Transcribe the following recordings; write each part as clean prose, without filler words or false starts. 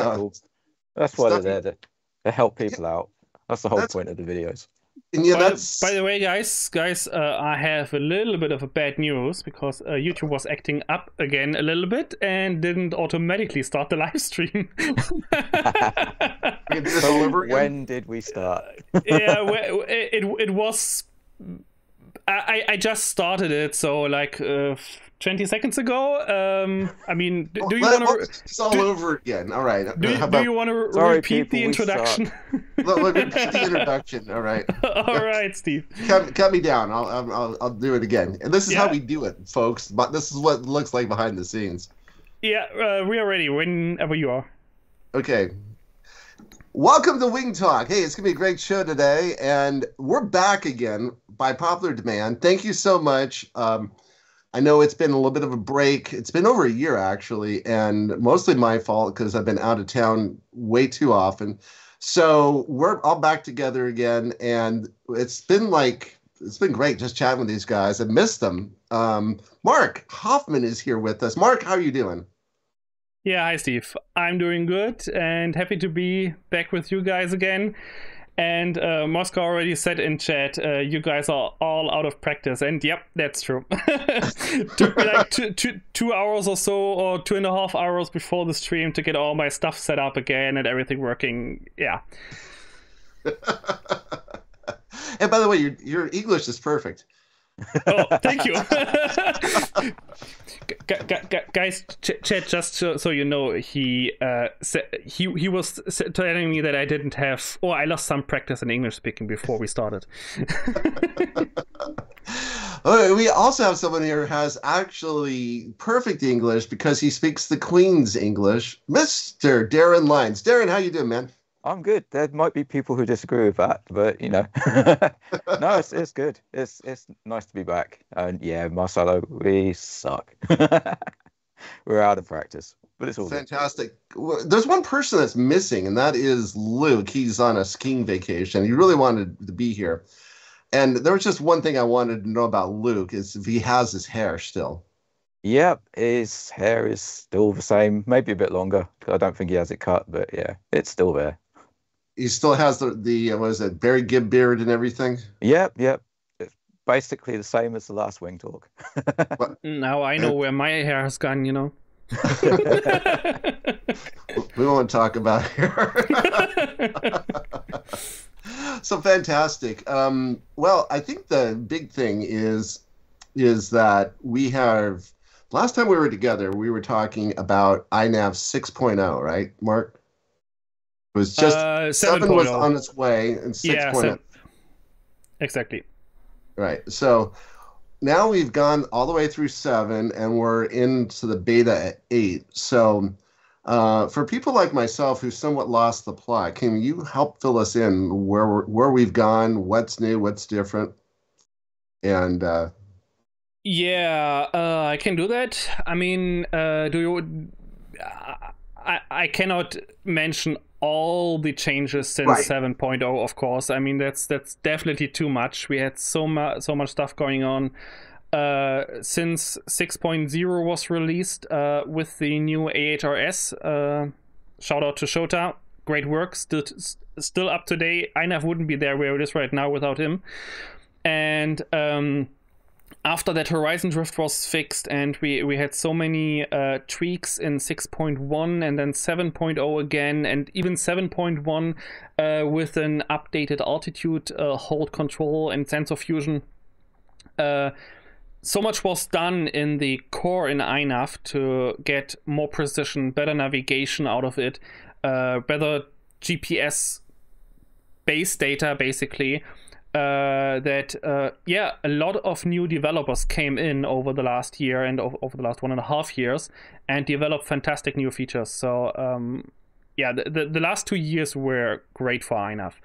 Cool. That's why they're stuff. there to help people out. That's the whole That's point of the videos. and yeah, By the that's way, guys, I have a little bit of a bad news because YouTube was acting up again a little bit and didn't automatically start the live stream. we can do this So all over again. when did we start? Yeah, it was. I just started it, so like 20 seconds ago. I mean, do you want to? It's all over again. All right. How Do about you want to Sorry, repeat people, the we introduction? repeat the introduction? All right. All right, Steve. Cut me down. I'll do it again. And this is how Yeah. we do it, folks. But this is what it looks like behind the scenes. Yeah, we are ready whenever you are. Okay. Welcome to Wing Talk. Hey, it's gonna be a great show today, and we're back again by popular demand. Thank you so much. I know it's been a little bit of a break. It's been over a year actually, and mostly my fault because I've been out of town way too often. So we're all back together again, and it's been great just chatting with these guys. I missed them. Mark Hoffman is here with us. Mark, how are you doing? Yeah, hi Steve. I'm doing good and happy to be back with you guys again. And Moscow already said in chat, you guys are all out of practice. And yep, that's true. Took me like two hours or so, or 2.5 hours before the stream to get all my stuff set up again and everything working. Yeah. And by the way, your English is perfect. Oh, thank you. Guys, chat, just so you know, he was telling me that I didn't have, or I lost some practice in English speaking before we started. We also have someone here who has actually perfect English because he speaks the Queen's English, Mr. Darren Lyons. Darren, how you doing, man? I'm good. There might be people who disagree with that, but you know, no, it's good. It's nice to be back. And yeah, Marcelo, we suck. We're out of practice, but it's all good. Fantastic. Well, there's one person that's missing, and that is Luke. He's on a skiing vacation. He really wanted to be here. And there was just one thing I wanted to know about Luke is if he has his hair still. Yep, his hair is still the same, maybe a bit longer. I don't think he has it cut, but yeah, it's still there. He still has the what is it, Barry Gibb beard and everything? Yep. It's basically the same as the last Wing Talk. Now I know where my hair has gone, you know. We won't talk about hair. So fantastic. Well, I think the big thing is that we have, last time we were together, we were talking about INAV 6.0, right, Mark? It was just 7 was on its way, and 6.0. Yeah, exactly. Right. So now we've gone all the way through 7, and we're into the beta at 8. So for people like myself who somewhat lost the plot, can you help fill us in where we've gone, what's new, what's different? And yeah, I can do that. I mean, I cannot mention all the changes since Right. 7.0, of course. I mean, that's definitely too much. We had so much stuff going on since 6.0 was released with the new AHRS. Shout out to Shota. Great work. Still up to date. INAV wouldn't be there where it is right now without him. And after that, Horizon Drift was fixed, and we had so many tweaks in 6.1 and then 7.0 again, and even 7.1 with an updated altitude hold control and sensor fusion. So much was done in the core in INAV to get more precision, better navigation out of it, better GPS base data, basically. A lot of new developers came in over the last year and over the last 1.5 years and developed fantastic new features. So the last 2 years were great for INAV.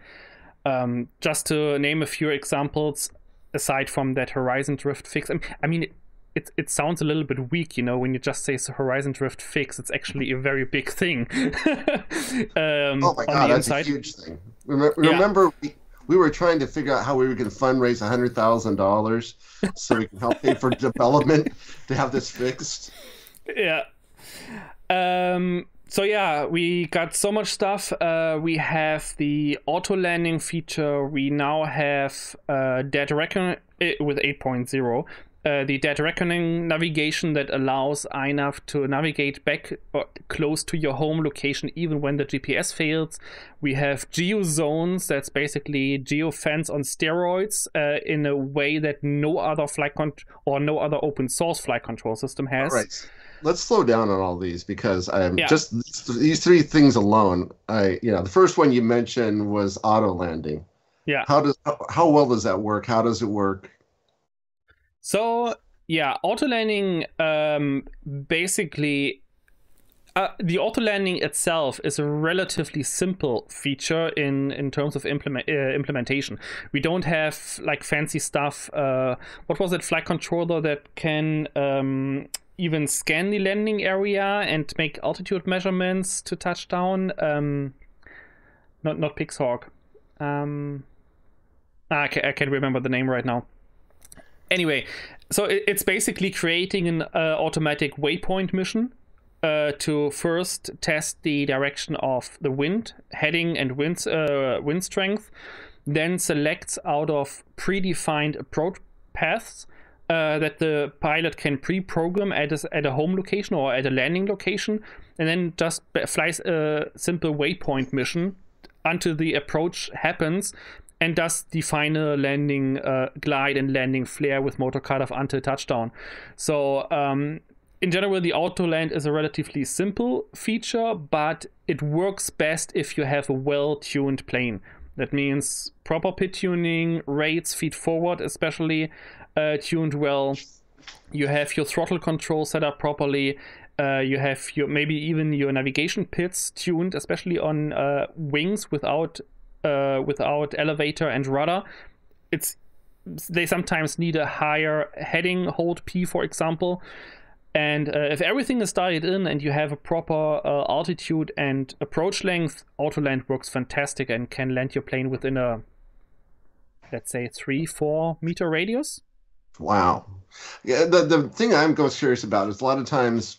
Just to name a few examples, aside from that Horizon Drift fix, I mean it sounds a little bit weak, you know, when you just say Horizon Drift fix. It's actually a very big thing. oh my God, that's a huge thing. Remember, we were trying to figure out how we were going to fundraise $100,000 so we can help pay for development to have this fixed. Yeah. So yeah, we got so much stuff. We have the auto landing feature. We now have data reckoning with 8.0. The data reckoning navigation that allows INAV to navigate back or close to your home location even when the GPS fails. We have geozones, that's basically geofence on steroids in a way that no other no other open source flight control system has. All right. Let's slow down on all these because just these three things alone. The first one you mentioned was auto landing. Yeah. How well does that work? How does it work? So yeah, auto landing basically. The auto landing itself is a relatively simple feature in terms of implementation. We don't have like fancy stuff. What was it? Flight controller that can even scan the landing area and make altitude measurements to touchdown. Not Pixhawk. I can't remember the name right now. Anyway, so it's basically creating an automatic waypoint mission to first test the direction of the wind, heading and wind strength, then selects out of predefined approach paths that the pilot can pre-program at a home location or at a landing location, and then just flies a simple waypoint mission until the approach happens, and does the final landing glide and landing flare with motor cutoff until touchdown. So in general, the auto land is a relatively simple feature, but it works best if you have a well-tuned plane. That means proper pit tuning, rates, feed forward especially tuned well. You have your throttle control set up properly. You have maybe even your navigation pits tuned, especially on wings without elevator and rudder. They sometimes need a higher heading hold P, for example. And if everything is dialed in and you have a proper altitude and approach length, auto land works fantastic and can land your plane within a, let's say, 3-4 meter radius. Wow. Yeah, the thing I'm most curious about is a lot of times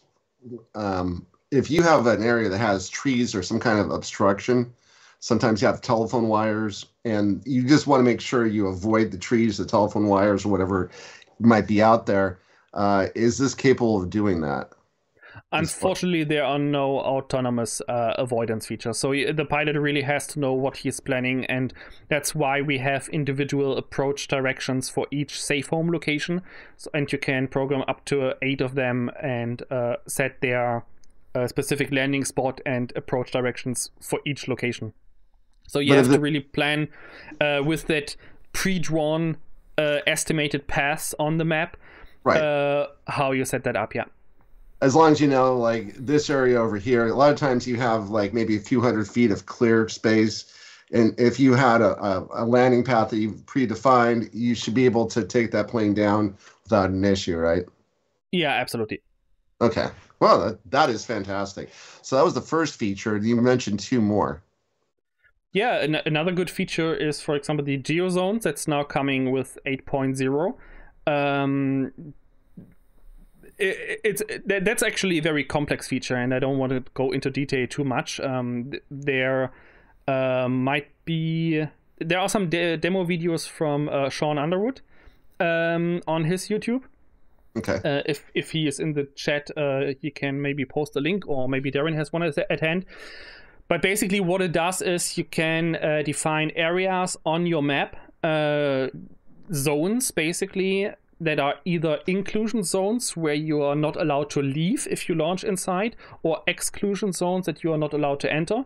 if you have an area that has trees or some kind of obstruction, sometimes you have telephone wires, and you just want to make sure you avoid the trees, the telephone wires, or whatever might be out there. Is this capable of doing that? Unfortunately, there are no autonomous avoidance features. So the pilot really has to know what he's planning, and that's why we have individual approach directions for each safe home location. And you can program up to 8 of them and set their specific landing spot and approach directions for each location. So you have to really plan with that pre-drawn estimated paths on the map. Right. How you set that up, yeah. As long as you know, like this area over here, a lot of times you have like maybe a few hundred feet of clear space. And if you had a landing path that you've predefined, you should be able to take that plane down without an issue, right? Yeah, absolutely. Okay. Well, that is fantastic. So that was the first feature. You mentioned 2 more. Yeah, another good feature is, for example, the geozones. That's now coming with 8.0. That's actually a very complex feature, and I don't want to go into detail too much. There are some demo videos from Sean Underwood on his YouTube. Okay. If he is in the chat, he can maybe post a link, or maybe Darren has one at hand. But basically what it does is you can define areas on your map, zones basically, that are either inclusion zones where you are not allowed to leave if you launch inside, or exclusion zones that you are not allowed to enter.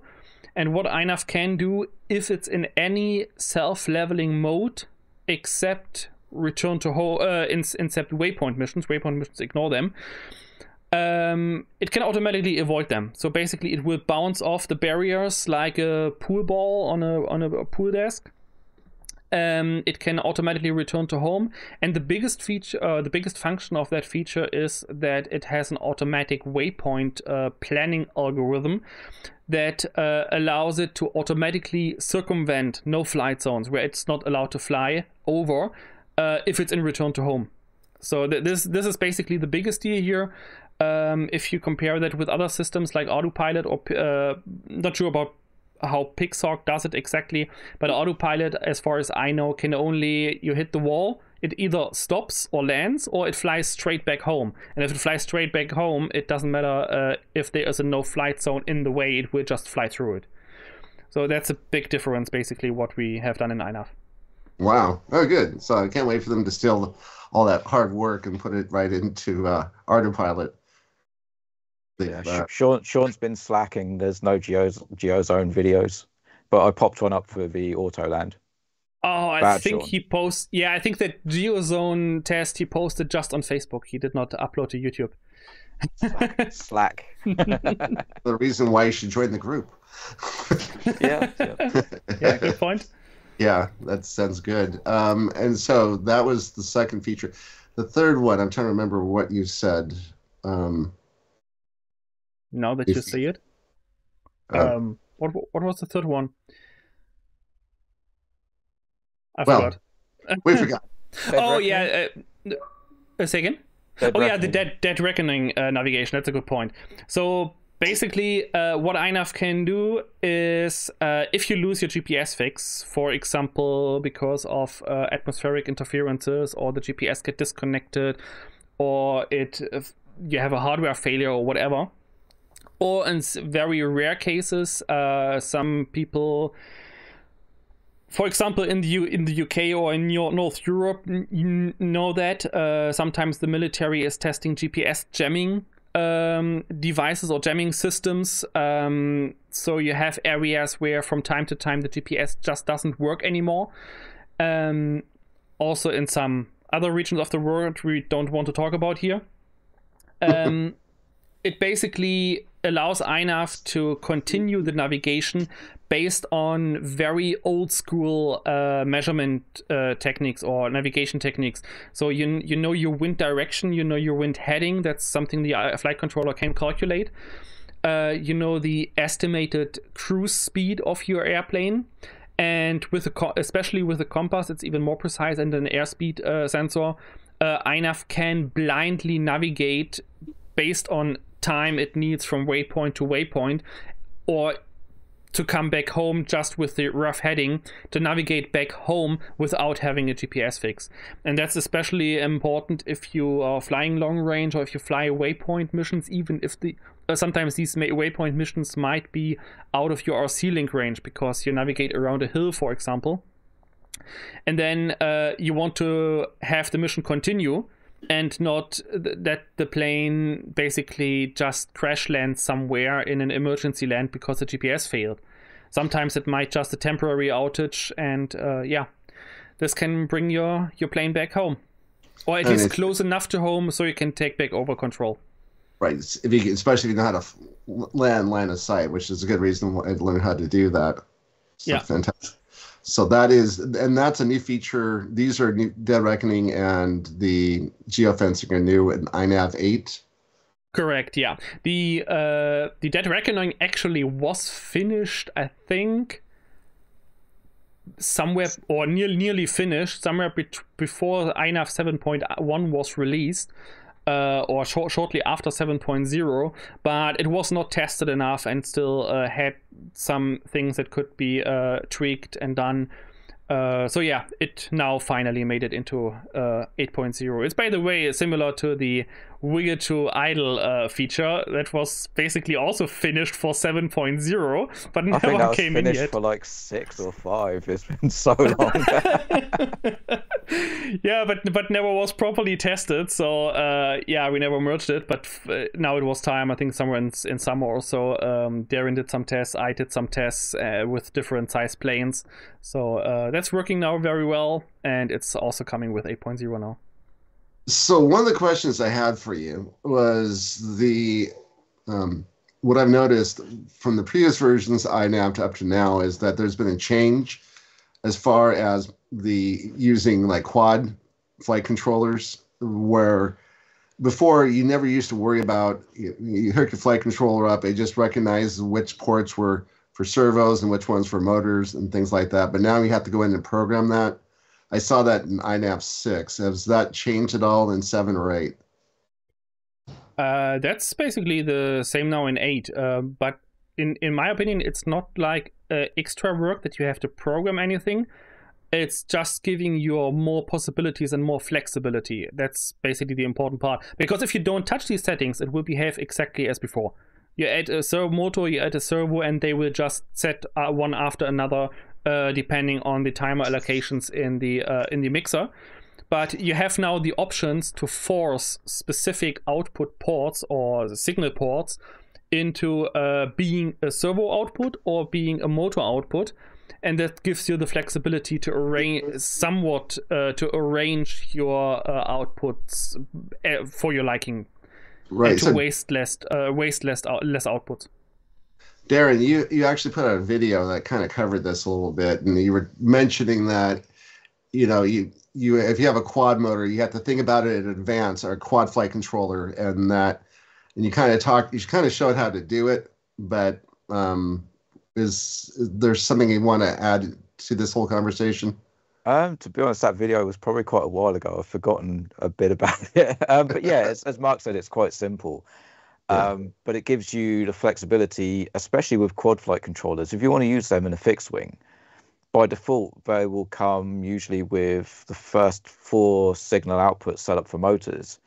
And what INAV can do, if it's in any self-leveling mode except return to home, except waypoint missions, ignore them, it can automatically avoid them. So basically it will bounce off the barriers like a pool ball on a pool desk. It can automatically return to home, and the biggest feature, the biggest function of that feature is that it has an automatic waypoint planning algorithm that allows it to automatically circumvent no-flight zones where it's not allowed to fly over if it's in return to home. So this is basically the biggest deal here. If you compare that with other systems like Autopilot, or not sure about how Pixhawk does it exactly, but Autopilot, as far as I know, can only, you hit the wall, it either stops or lands, or it flies straight back home. And if it flies straight back home, it doesn't matter if there is a no-flight zone in the way, it will just fly through it. So that's a big difference, basically, what we have done in INAV. Wow. Oh, good. So I can't wait for them to steal all that hard work and put it right into Autopilot. Yeah, Sean's been slacking. There's no Geozone videos, but I popped one up for the Autoland. Oh, I think Sean. He posts. Yeah, I think that Geozone test he posted just on Facebook. He did not upload to YouTube. Slack. The reason why you should join the group. Yeah. Yeah, good point. Yeah, that sounds good. And so that was the second feature. The third one, I'm trying to remember what you said. Now that you say it. What was the third one? I forgot. We forgot. Yeah. A second. Yeah, the Dead Reckoning navigation. That's a good point. So basically, what INAV can do is, if you lose your GPS fix, for example, because of atmospheric interferences, or the GPS get disconnected, or you have a hardware failure or whatever, or in very rare cases, some people, for example, in the UK or in North Europe, you know that sometimes the military is testing GPS jamming devices or jamming systems. So you have areas where from time to time the GPS just doesn't work anymore. Also in some other regions of the world we don't want to talk about here. It basically allows INAV to continue the navigation based on very old school measurement techniques or navigation techniques. So you know your wind direction, you know your wind heading. That's something the flight controller can calculate. You know the estimated cruise speed of your airplane. And with especially with the compass, it's even more precise, and an airspeed sensor. INAV can blindly navigate based on time it needs from waypoint to waypoint, or to come back home just with the rough heading, to navigate back home without having a GPS fix. And that's especially important if you are flying long range, or if you fly waypoint missions, even if sometimes these waypoint missions might be out of your RC link range because you navigate around a hill, for example. And then you want to have the mission continue, and not that the plane basically just crash lands somewhere in an emergency land because the GPS failed. Sometimes it might just a temporary outage, and this can bring your plane back home, or at least close enough to home so you can take back over control. Right, especially if you know how to land line of sight, which is a good reason to learn how to do that. So yeah, fantastic. So that's a new feature. These are new, Dead Reckoning and the geofencing are new in INAV 8. Correct, yeah. The Dead Reckoning actually was finished, I think, somewhere, or nearly finished, somewhere before INAV 7.1 was released, or shortly after 7.0, but it was not tested enough and still had some things that could be tweaked and done. So yeah, it now finally made it into 8.0. It's, by the way, similar to the wiggle to idle feature that was basically also finished for 7.0, but never came in yet. I think that was finished for like 6 or 5. It's been so long. Yeah, but never was properly tested. So yeah, we never merged it. But now it was time. I think somewhere in summer or so. Darren did some tests. I did some tests with different size planes. So that's working now very well, and it's also coming with 8.0 now. So one of the questions I had for you was what I've noticed from the previous versions INAV up to now is that there's been a change as far as the using like quad flight controllers, where before you never used to worry about, you hook your flight controller up, it just recognized which ports were for servos and which ones for motors and things like that. But now you have to go in and program that. I saw that in INAV 6. Has that changed at all in 7 or 8? That's basically the same now in 8, but in my opinion, it's not like extra work that you have to program anything. It's just giving you more possibilities and more flexibility. That's basically the important part. Because if you don't touch these settings, it will behave exactly as before. You add a servo motor, you add a servo, and they will just set one after another, depending on the timer allocations in the mixer. But you have now the options to force specific output ports or signal ports into being a servo output or being a motor output. And that gives you the flexibility to arrange somewhat to arrange your outputs for your liking, Right. and to waste less outputs. Darren, you actually put out a video that kind of covered this a little bit, and you were mentioning that you if you have a quad motor, you have to think about it in advance, or a quad flight controller, and you kind of showed how to do it, but is there something you want to add to this whole conversation? To be honest, that video was probably quite a while ago. I've forgotten a bit about it. But yeah, as Mark said, it's quite simple. But it gives you the flexibility, especially with quad flight controllers. If you want to use them in a fixed wing, by default, they will come usually with the first 4 signal outputs set up for motors.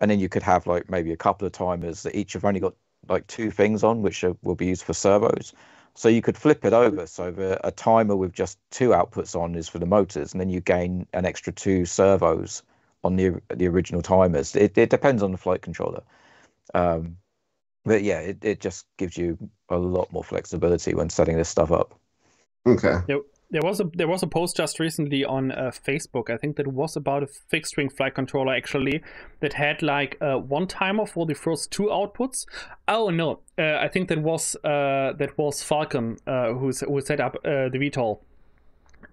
And then you could have like maybe a couple of timers that each have only got like 2 things on, which will be used for servos. So you could flip it over. So a timer with just 2 outputs on is for the motors, and then you gain an extra 2 servos on the original timers. It depends on the flight controller. But yeah, it just gives you a lot more flexibility when setting this stuff up. Okay. There was a post just recently on Facebook. I think that was about a fixed wing flight controller actually that had like one timer for the first 2 outputs. Oh no, I think that was Falcon who set up the VTOL,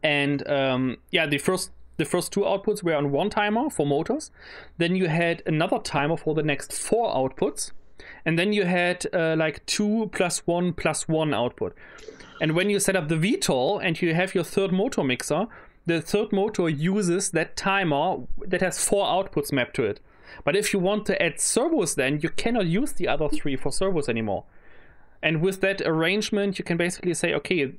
and the first 2 outputs were on one timer for motors. Then you had another timer for the next 4 outputs, and then you had like 2 + 1 + 1 output. And when you set up the VTOL and you have your third motor mixer, the third motor uses that timer that has 4 outputs mapped to it. But if you want to add servos, then you cannot use the other 3 for servos anymore. And with that arrangement, you can basically say, okay,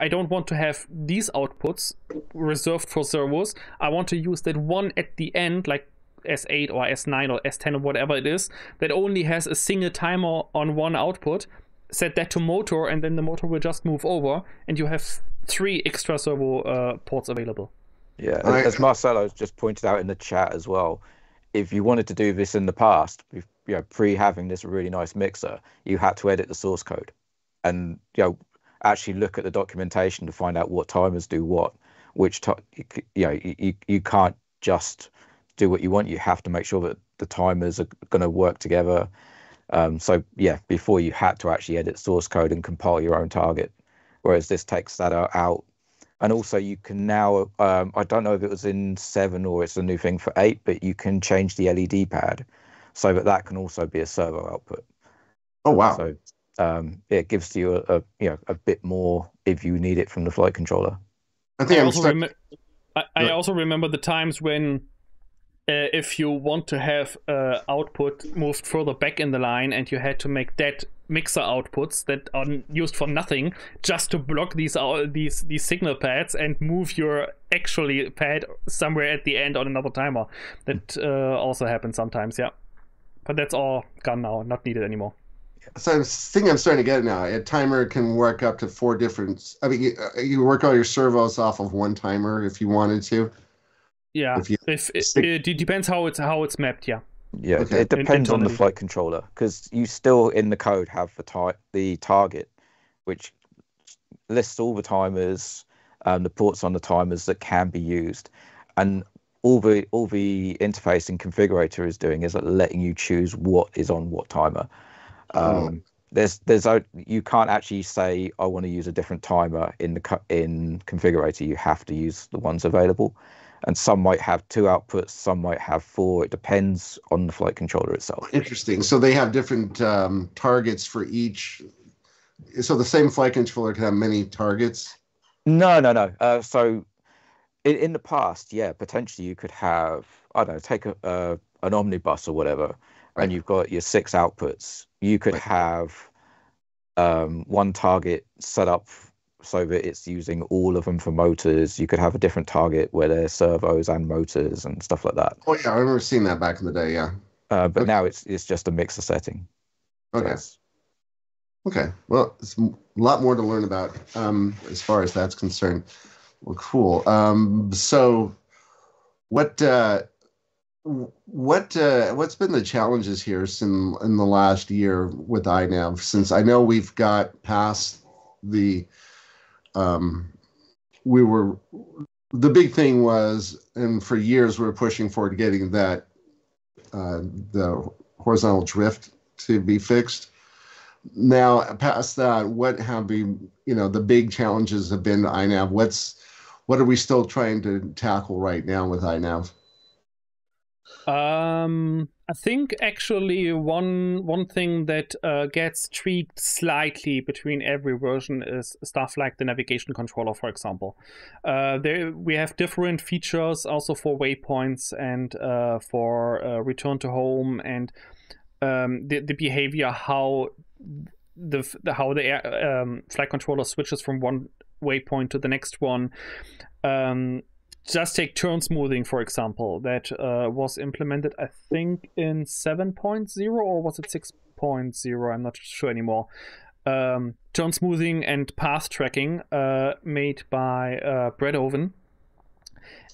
I don't want to have these outputs reserved for servos. I want to use that one at the end, like S8 or S9 or S10 or whatever it is, that only has a single timer on one output. Set that to motor, and then the motor will just move over, and you have 3 extra servo ports available. Yeah, as Marcelo just pointed out in the chat as well, if you wanted to do this in the past, pre having this really nice mixer, you had to edit the source code, and actually look at the documentation to find out what timers do what. You can't just do what you want. You have to make sure that the timers are going to work together. So yeah, before you had to actually edit source code and compile your own target, whereas this takes that out. And also you can now, I don't know if it was in 7 or it's a new thing for 8, but you can change the LED pad so that can also be a servo output. Oh wow! So it gives you a bit more if you need it from the flight controller. I also remember the times when if you want to have output moved further back in the line, and you had to make that mixer outputs that are used for nothing just to block these signal pads and move your actually pad somewhere at the end on another timer. That also happens sometimes, yeah. But that's all gone now, not needed anymore. So I'm starting to get it now. A timer can work up to 4 different. I mean, you work all your servos off of one timer if you wanted to. Yeah, it depends how it's mapped. Yeah. Yeah, okay. It depends on the flight controller, because you still in the code have the target, which lists all the timers, the ports on the timers that can be used, and all the interface and configurator is doing is letting you choose what is on what timer. You can't actually say I want to use a different timer in configurator. You have to use the ones available. And some might have 2 outputs, some might have 4. It depends on the flight controller itself. Interesting. So they have different targets for each. So the same flight controller can have many targets? No. So in the past, yeah, potentially you could have, I don't know, take an omnibus or whatever, Right. and you've got your 6 outputs, you could have one target set up so that it's using all of them for motors. You could have a different target where there's servos and motors and stuff like that. Oh yeah, I remember seeing that back in the day. Yeah. But Okay. now it's just a mixer setting. Okay. Okay. Well, it's a lot more to learn about as far as that's concerned. Well, cool. So, what's been the challenges here in the last year with INAV? Since I know we've got past the the big thing was, and for years we were pushing for getting that the horizontal drift to be fixed. Now, past that, what have been, the big challenges have been to INAV? What are we still trying to tackle right now with INAV? I think actually one thing that gets tweaked slightly between every version is stuff like the navigation controller, for example. We have different features also for waypoints and for return to home, and the behavior, how the flight controller switches from one waypoint to the next one. Just take turn smoothing, for example, that was implemented, I think, in 7.0, or was it 6.0? I'm not sure anymore. Turn smoothing and path tracking made by Brett Oven.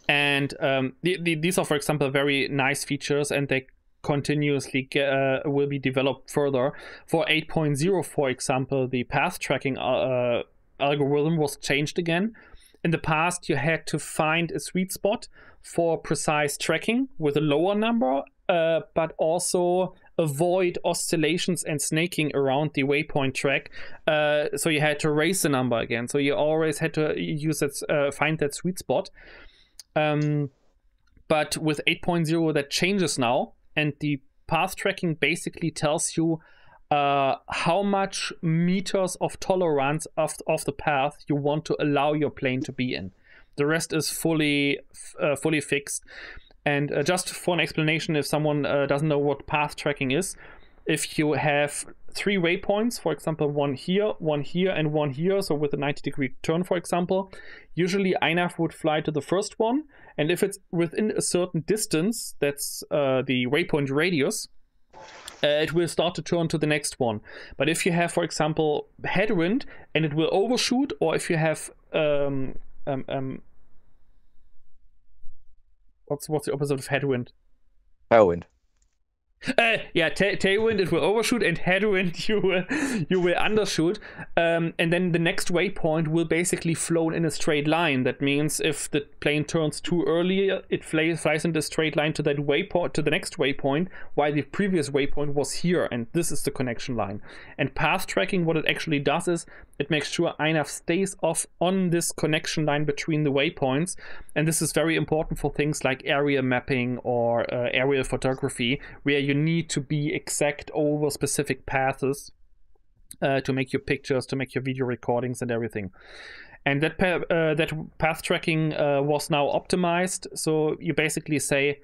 And these are, for example, very nice features, and they continuously will be developed further. For 8.0, for example, the path tracking algorithm was changed again. In the past, you had to find a sweet spot for precise tracking with a lower number, but also avoid oscillations and snaking around the waypoint track. So you had to raise the number again. So you always had to use that, find that sweet spot. But with 8.0, that changes now, and the path tracking basically tells you how much meters of tolerance of the path you want to allow your plane to be in. The rest is fully fixed. And just for an explanation, if someone doesn't know what path tracking is, if you have 3 waypoints, for example, one here, and one here, so with a 90-degree turn, for example, usually INAV would fly to the first one, and if it's within a certain distance, that's the waypoint radius, it will start to turn to the next one. But if you have, for example, headwind, and it will overshoot, or if you have what's the opposite of headwind? Tailwind. Tailwind, it will overshoot, and headwind, you will undershoot. And then the next waypoint will basically flow in a straight line. That means if the plane turns too early, it flies in the straight line to that waypoint, to the next waypoint, while the previous waypoint was here, and this is the connection line. And path tracking, what it actually does is it makes sure INAV stays off on this connection line between the waypoints. And this is very important for things like area mapping or aerial photography, where you need to be exact over specific paths to make your pictures, to make your video recordings and everything. And that path tracking was now optimized. So you basically say,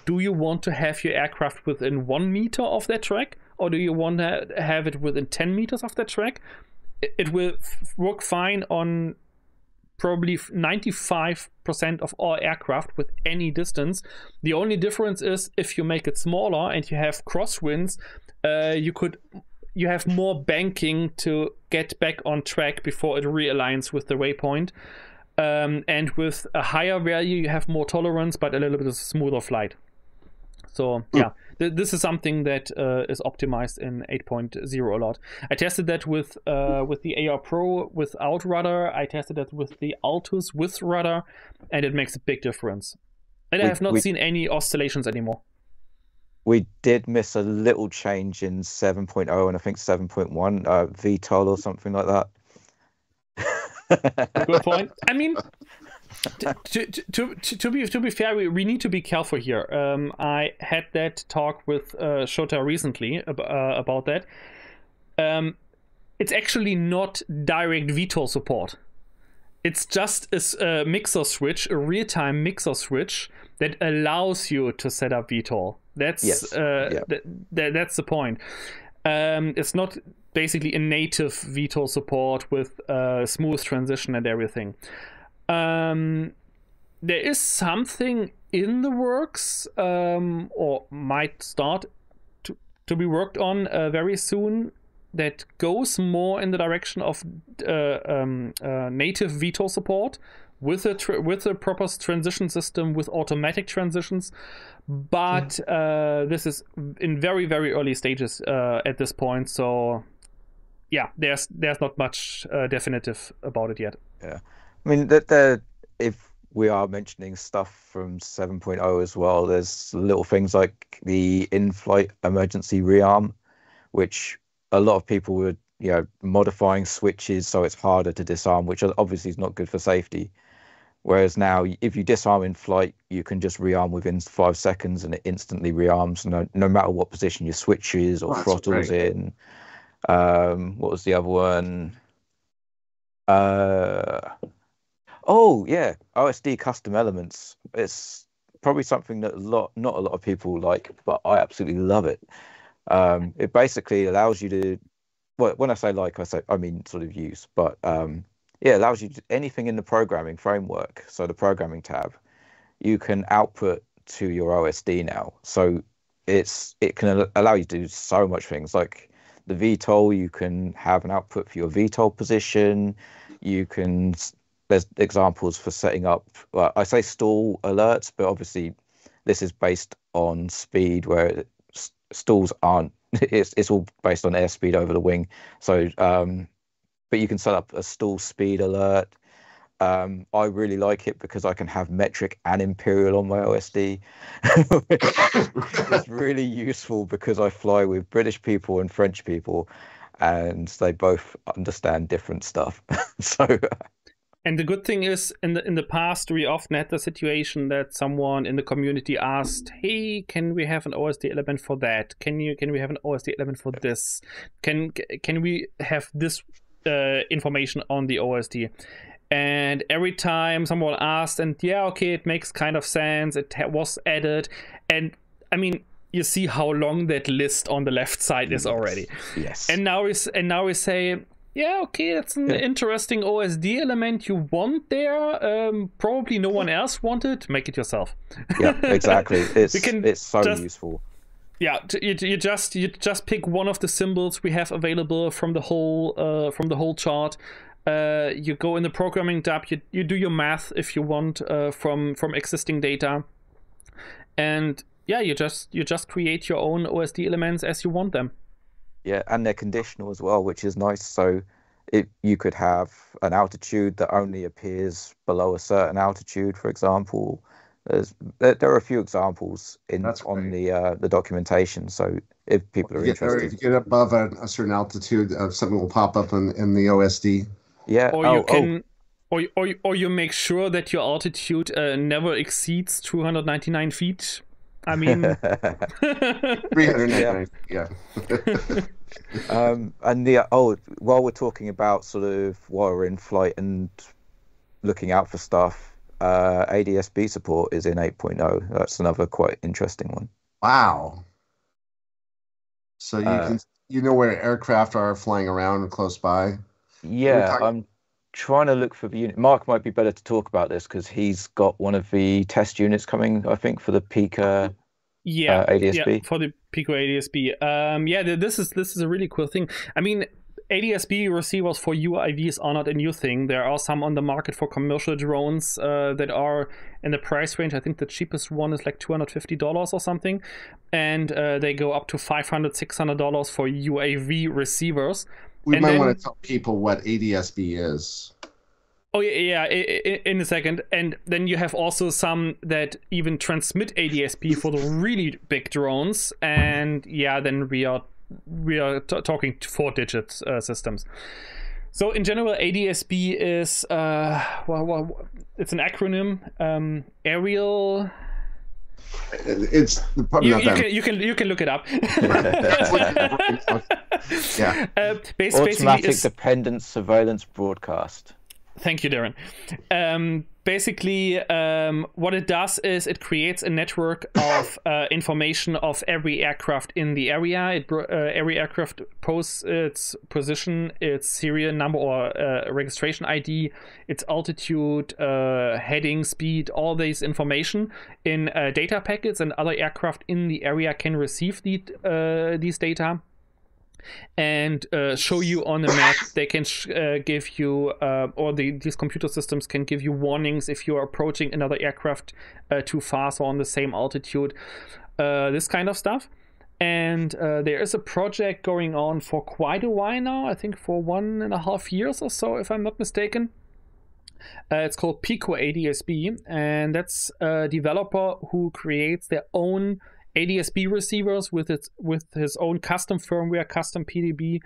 do you want to have your aircraft within 1 meter of that track, or do you want to have it within 10 meters of that track? It will work fine on probably 95% of all aircraft with any distance. The only difference is if you make it smaller and you have crosswinds, you have more banking to get back on track before it realigns with the waypoint. And with a higher value, you have more tolerance, but a little bit of smoother flight. So yeah, this is something that is optimized in 8.0 a lot. I tested that with the AR Pro without rudder. I tested that with the Altus with rudder, and it makes a big difference. And I have not seen any oscillations anymore. We did miss a little change in 7.0 and I think 7.1 VTOL or something like that. Good point. I mean, to be fair, we need to be careful here. I had that talk with Shota recently about that. It's actually not direct VTOL support. It's just a mixer switch, a real-time mixer switch that allows you to set up VTOL. That's Yes. Yeah. that's the point. It's not basically a native VTOL support with smooth transition and everything. There is something in the works, or might start to be worked on very soon, that goes more in the direction of native VTOL support with a proper transition system with automatic transitions. But this is in very, very early stages at this point. So yeah, there's not much definitive about it yet. Yeah, I mean that if we are mentioning stuff from 7.0 as well, there's little things like the in-flight emergency rearm, which a lot of people were, modifying switches so it's harder to disarm, which obviously is not good for safety. Whereas now, if you disarm in flight, you can just rearm within 5 seconds, and it instantly rearms, no matter what position your switches or throttles in. What was the other one? Oh yeah, OSD custom elements. It's probably something that not a lot of people like, but I absolutely love it. It basically allows you to, well, when I say like, I mean sort of use, but it allows you to, anything in the programming framework. So the programming tab, you can output to your OSD now. So it can allow you to do so much things like the VTOL. You can have an output for your VTOL position. There's examples for setting up, well, I say stall alerts, but obviously this is based on speed, where stalls aren't. It's all based on airspeed over the wing. So, but you can set up a stall speed alert. I really like it because I can have metric and imperial on my OSD. It's really useful because I fly with British people and French people, and they both understand different stuff. So. And the good thing is, in the past, we often had the situation that someone in the community asked, "Hey, can we have an OSD element for that? Can we have an OSD element for this? Can we have this information on the OSD?" And every time someone asked, and yeah, okay, it makes kind of sense. It was added, and I mean, you see how long that list on the left side is already. Yes. And now we say, yeah, okay, that's an interesting OSD element you want there. Probably no one else wanted. Make it yourself. Yeah, exactly. It's so useful. Yeah, you just pick one of the symbols we have available from the whole chart. You go in the programming tab. You do your math if you want from existing data, and yeah, you just create your own OSD elements as you want them. Yeah, and they're conditional as well, which is nice. So you could have an altitude that only appears below a certain altitude, for example. There are a few examples on the documentation. So if people are interested, if you get above a certain altitude, something will pop up in the OSD. Yeah, or you make sure that your altitude never exceeds 299 feet. I mean, 399. Yeah. While we're talking about sort of while we're in flight and looking out for stuff, ADS-B support is in 8.0. That's another quite interesting one. Wow. So you know where aircraft are flying around close by? Yeah, I'm trying to look for the unit. Mark might be better to talk about this because he's got one of the test units coming, I think, for the Pica ADS-B. Yeah, for the Pico ADS-B. This is a really cool thing. I mean, ADS-B receivers for UAVs are not a new thing. There are some on the market for commercial drones that are in the price range. I think the cheapest one is like $250 or something. And they go up to $500, $600 for UAV receivers. We might want to tell people what ADS-B is. Oh, yeah, in a second. And then you have also some that even transmit ADS-B for the really big drones. And yeah, then we are talking 4-digit systems. So in general, ADS-B is, it's an acronym, aerial... It's probably not that. You can look it up. Yeah. Automatic dependent surveillance broadcast. Thank you, Darren. Basically, what it does is it creates a network of information of every aircraft in the area. Every aircraft posts its position, its serial number or registration ID, its altitude, heading, speed, all this information in data packets, and other aircraft in the area can receive these data and show you on the map. They can give you, or these computer systems can give you warnings if you're approaching another aircraft too fast or on the same altitude, this kind of stuff. And there is a project going on for quite a while now, I think for 1.5 years or so, if I'm not mistaken. It's called Pico ADSB, and that's a developer who creates their own ADSB receivers with his own custom firmware, custom PDB.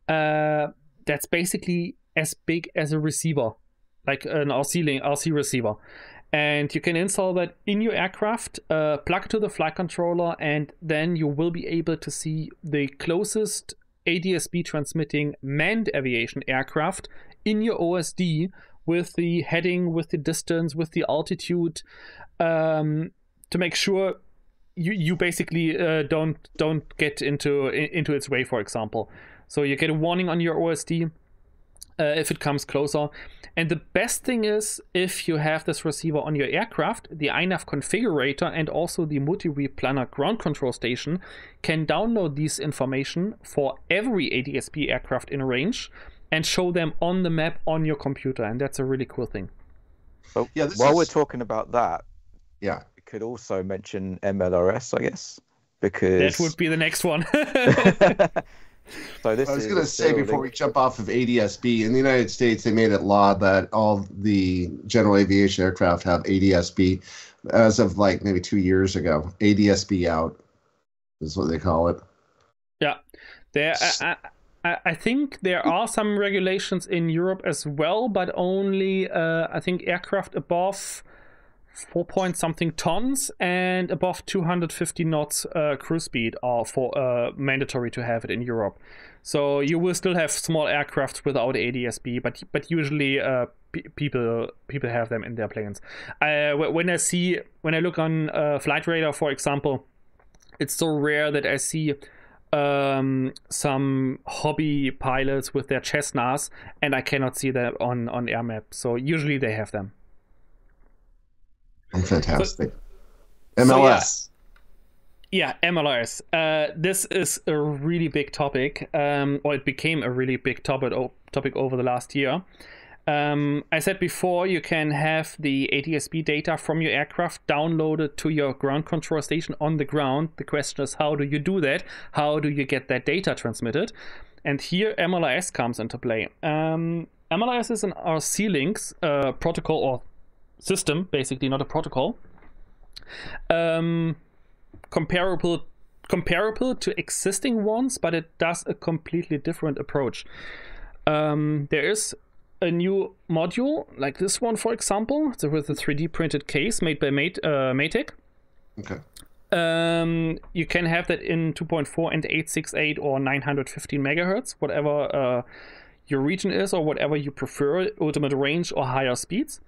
That's basically as big as a receiver, like an RC receiver. And you can install that in your aircraft, plug it to the flight controller, and then you will be able to see the closest ADSB transmitting manned aviation aircraft in your OSD with the heading, with the distance, with the altitude, to make sure you basically don't get into its way, for example. So you get a warning on your OSD if it comes closer. And the best thing is, if you have this receiver on your aircraft, the INAV configurator and also the multi-read planner ground control station can download this information for every ADSB aircraft in range and show them on the map on your computer. And that's a really cool thing. But yeah, while we're talking about that, yeah, could also mention MLRS, I guess, because that would be the next one. So I was going to say before we jump off of ADSB, in the United States, they made it law that all the general aviation aircraft have ADSB as of like maybe 2 years ago. ADSB out is what they call it. Yeah. I think there are some regulations in Europe as well, but only, I think, aircraft above 4-point-something tons and above 250 knots cruise speed are mandatory to have it in Europe. So you will still have small aircraft without ADSB, but usually people have them in their planes. When I look on Flight Radar, for example, it's so rare that I see some hobby pilots with their Cessnas, and I cannot see that on AirMap. So usually they have them. Fantastic. MLS. Yeah, MLS. This is a really big topic, or it became a really big topic over the last year. I said before, you can have the ADSB data from your aircraft downloaded to your ground control station on the ground. The question is, how do you do that? How do you get that data transmitted? And here MLS comes into play. MLS is an RC links protocol or system, basically, not a protocol, comparable to existing ones, but it does a completely different approach. There is a new module like this one, for example, with a 3D printed case made by Matec. Okay. You can have that in 2.4 and 868 or 915 megahertz, whatever your region is, or whatever you prefer, ultimate range or higher speeds.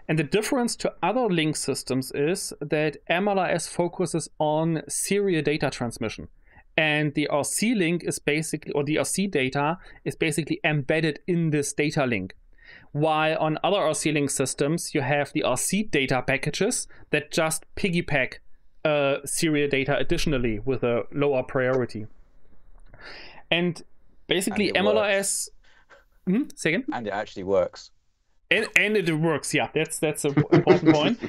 And the difference to other link systems is that MLRS focuses on serial data transmission. And the RC link is basically, or the RC data is basically embedded in this data link. While on other RC link systems, you have the RC data packages that just piggyback serial data additionally with a lower priority. And basically MLRS... Second? And it actually works. And it works, yeah. That's an important point.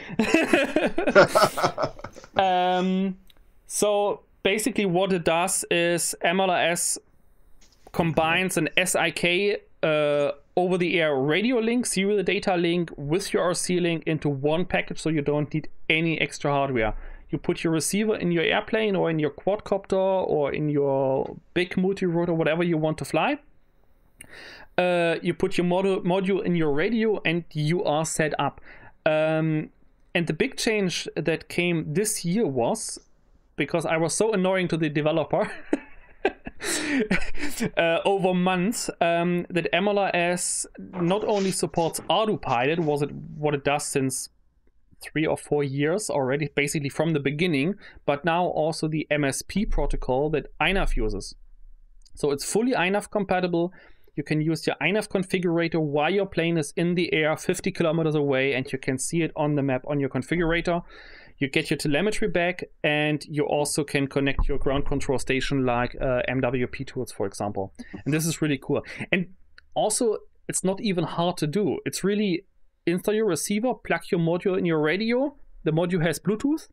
So basically what it does is MLRS combines an SIK over-the-air radio link, serial data link with your RC link into one package, so you don't need any extra hardware. You put your receiver in your airplane or in your quadcopter or in your big multi-rotor, whatever you want to fly. You put your module in your radio and you are set up. And the big change that came this year was, because I was so annoying to the developer, over months that MLRS not only supports Autopilot, what it does since 3 or 4 years already, basically from the beginning, but now also the MSP protocol that INAV uses. So it's fully INAV compatible. You can use your INAV configurator while your plane is in the air 50 kilometers away, and you can see it on the map on your configurator. You get your telemetry back, and you also can connect your ground control station like MWP tools, for example. And this is really cool. And also, it's not even hard to do. It's really install your receiver, plug your module in your radio. The module has Bluetooth.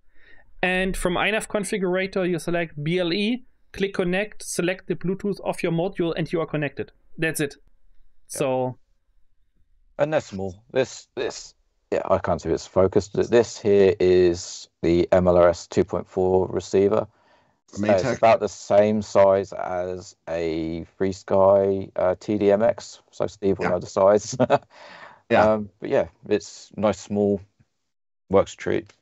And from INAV configurator, you select BLE, click connect, select the Bluetooth of your module, and you are connected. That's it. Yeah. So. And they're small. This. Yeah, I can't see if it's focused. This here is the MLRS 2.4 receiver. So it's about the same size as a FreeSky TDMX. So Steve will know the size. Yeah. But yeah, it's nice, small, works a treat.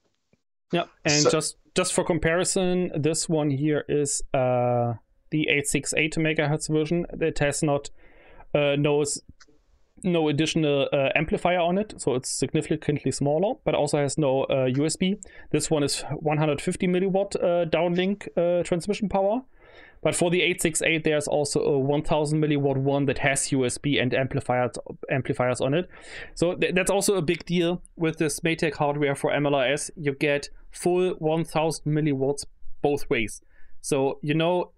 Yeah, and so, just for comparison, this one here is the 868 megahertz version that has no additional amplifier on it, so it's significantly smaller, but also has no USB. This one is 150 milliwatt downlink transmission power, but for the 868 there's also a 1000 milliwatt one that has USB and amplifiers on it. So that's also a big deal with this Maytag hardware for MLRS. You get full 1000 milliwatts both ways. So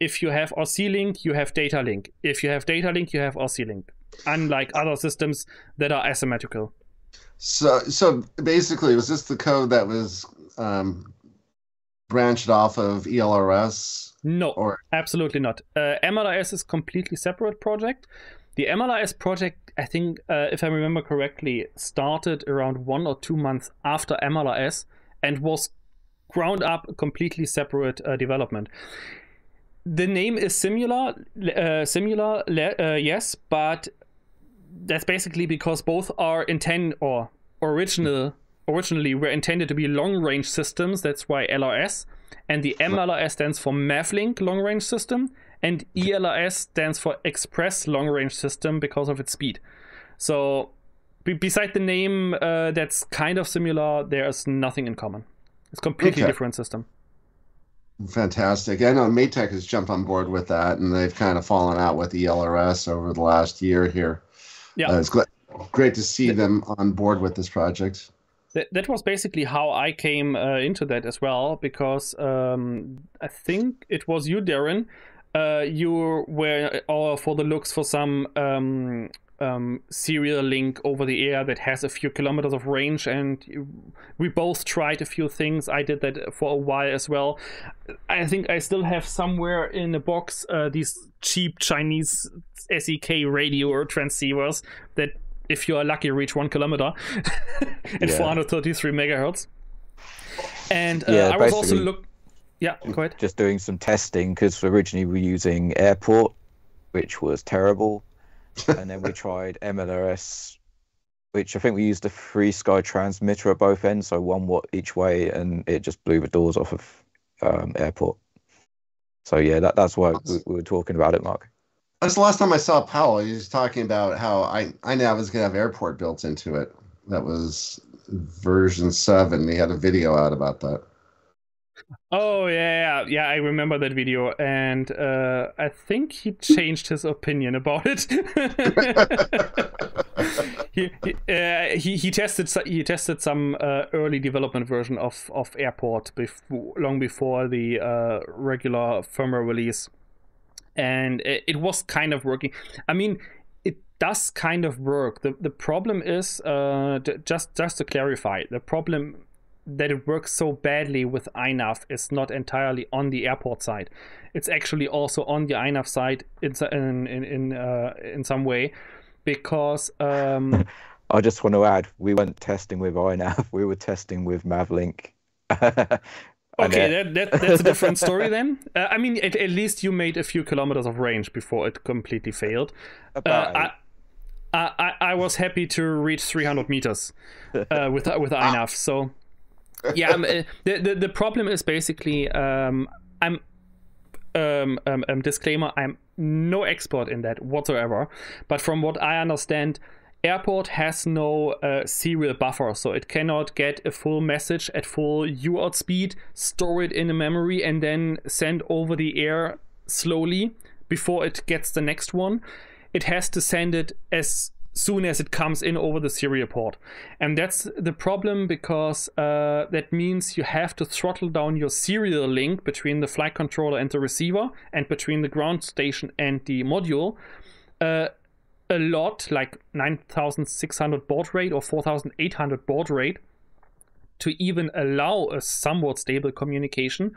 if you have RC link, you have data link. If you have data link, you have RC link. Unlike other systems that are asymmetrical. So basically, was this the code that was branched off of ELRS? No, absolutely not. MLRS is a completely separate project. The MLRS project, I think, if I remember correctly, started around 1 or 2 months after MLRS and was ground up completely separate development. The name is similar, yes, but that's basically because both are originally were intended to be long-range systems. That's why LRS, and the MLRS stands for MAVLink long-range system, and ELRS stands for Express long-range system because of its speed. So, beside the name, that's kind of similar. There's nothing in common. It's a completely different system. Fantastic. I know Maytag has jumped on board with that, and they've kind of fallen out with the ELRS over the last year here. Yeah, it's great to see them on board with this project. That was basically how I came into that as well, because I think it was you, Darren. You were for the looks for some serial link over the air that has a few kilometers of range, and we both tried a few things. I did that for a while as well. I think I still have somewhere in a box these cheap Chinese SEK radio or transceivers that, if you are lucky, reach 1 kilometer at 433 megahertz. And I was also go ahead. Just doing some testing, because originally we were using Airport, which was terrible. And then we tried MLRS, which I think we used a FreeSky transmitter at both ends, so 1 watt each way, and it just blew the doors off of Airport. So yeah, that's why we were talking about it, Mark. That's the last time I saw Powell. He was talking about how INAV was going to have Airport built into it. That was version 7. He had a video out about that. Oh yeah, I remember that video, and I think he changed his opinion about it. he tested some early development version of Airport long before the regular firmware release, and it was kind of working. I mean, it does kind of work. The problem is just to clarify, the problem that it works so badly with INAV is not entirely on the Airport side. It's actually also on the INAV side in some way, because I just want to add, we weren't testing with INAV, we were testing with MAVLink. Okay, that's a different story then. I mean, at least you made a few kilometers of range before it completely failed. I was happy to reach 300 meters with INAV, so yeah. The problem is basically, disclaimer, I'm no export in that whatsoever. But from what I understand, Airport has no serial buffer, so it cannot get a full message at full UART speed, store it in a memory, and then send over the air slowly before it gets the next one. It has to send it as soon as it comes in over the serial port. And that's the problem, because that means you have to throttle down your serial link between the flight controller and the receiver, and between the ground station and the module, a lot, like 9600 baud rate or 4800 baud rate, to even allow a somewhat stable communication.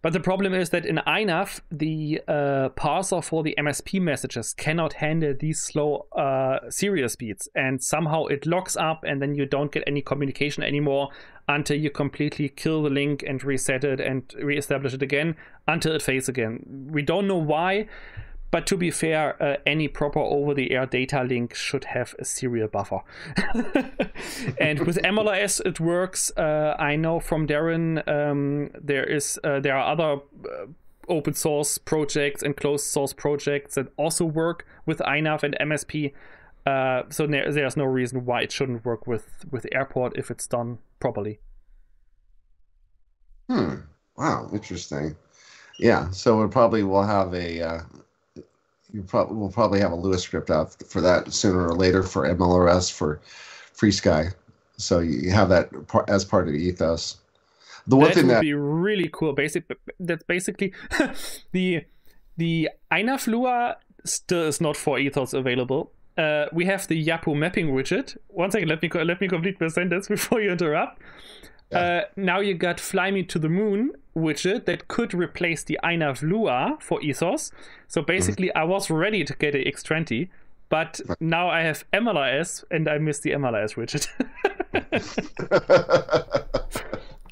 But the problem is that in INAV, the parser for the MSP messages cannot handle these slow serial speeds, and somehow it locks up, and then you don't get any communication anymore until you completely kill the link and reset it and reestablish it again until it fails again. We don't know why, but to be fair, any proper over-the-air data link should have a serial buffer. And with MLRS, it works. I know from Darren, there are other open source projects and closed source projects that also work with INAV and MSP. So there's no reason why it shouldn't work with Airport if it's done properly. Wow, interesting. Yeah, so we probably will have a... we'll probably have a Lewis script out for that sooner or later for MLRS for FreeSky, so you have that as part of the ethos. The one thing that would be really cool. That's basically the INAV Lua still is not for ethos available. We have the Yapu mapping widget. One second, let me complete my sentence before you interrupt. Yeah. Now you got Fly Me to the Moon widget that could replace the INAV Lua for ethos. So basically, I was ready to get a X20, but now I have MLRS and I miss the MLRS widget.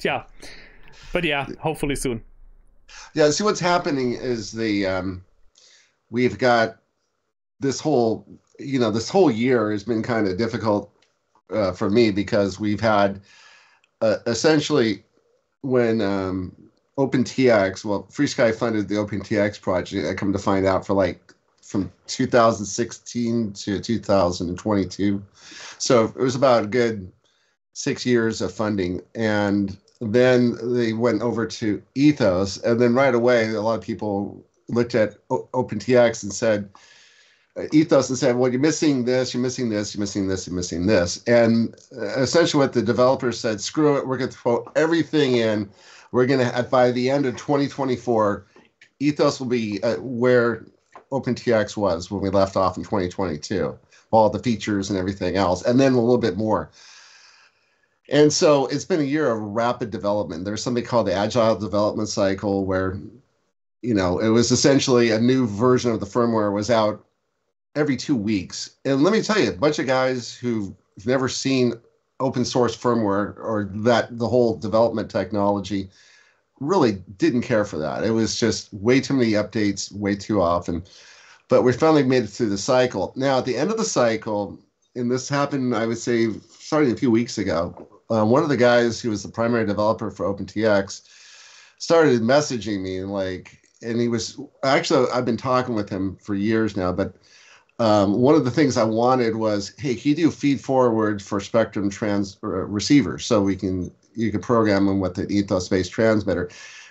Yeah, but yeah, hopefully soon. Yeah, see what's happening is we've got this whole year has been kind of difficult for me, because we've had essentially when OpenTX, FreeSky funded the OpenTX project. I come to find out from 2016 to 2022. So it was about a good 6 years of funding. And then they went over to Ethos. And then right away, a lot of people looked at OpenTX and said, Ethos, and said, well, you're missing this, you're missing this, you're missing this, you're missing this. And essentially what the developers said, screw it, we're going to throw everything in. We're going to, by the end of 2024, Ethos will be where OpenTX was when we left off in 2022, all the features and everything else, and then a little bit more. And so it's been a year of rapid development. There's something called the Agile Development Cycle, where, it was essentially a new version of the firmware was out every 2 weeks. And let me tell you, a bunch of guys who've never seen open source firmware or the whole development technology really didn't care for that. It was just way too many updates, way too often. But we finally made it through the cycle. Now, at the end of the cycle, and this happened, I would say, starting a few weeks ago, one of the guys who was the primary developer for OpenTX started messaging me, and he was, actually, I've been talking with him for years now, but one of the things I wanted was, hey, can you do feed forward for Spectrum receivers, so you can program them with the ethos-based transmitter?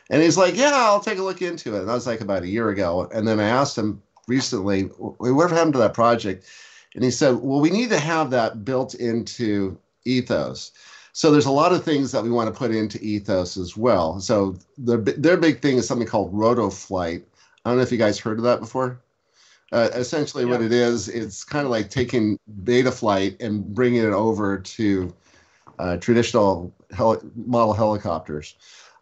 And he's like, yeah, I'll take a look into it. And that was about a year ago. And then I asked him recently, whatever happened to that project? And he said, well, we need to have that built into Ethos. So there's a lot of things that we want to put into Ethos as well. So their big thing is something called RotoFlight. I don't know if you guys heard of that before. Essentially, what it is, it's kind of like taking Betaflight and bringing it over to traditional model helicopters.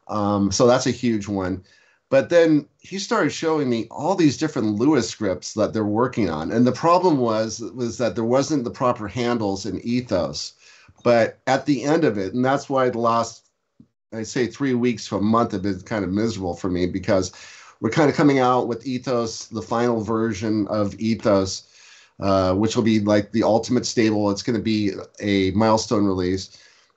So that's a huge one. But then he started showing me all these different Lewis scripts that they're working on. And the problem was that there wasn't the proper handles in Ethos. But at the end of it, and that's why the last, I'd say 3 weeks to a month have been kind of miserable for me, because we're kind of coming out with Ethos, the final version of Ethos, which will be like the ultimate stable. It's going to be a milestone release.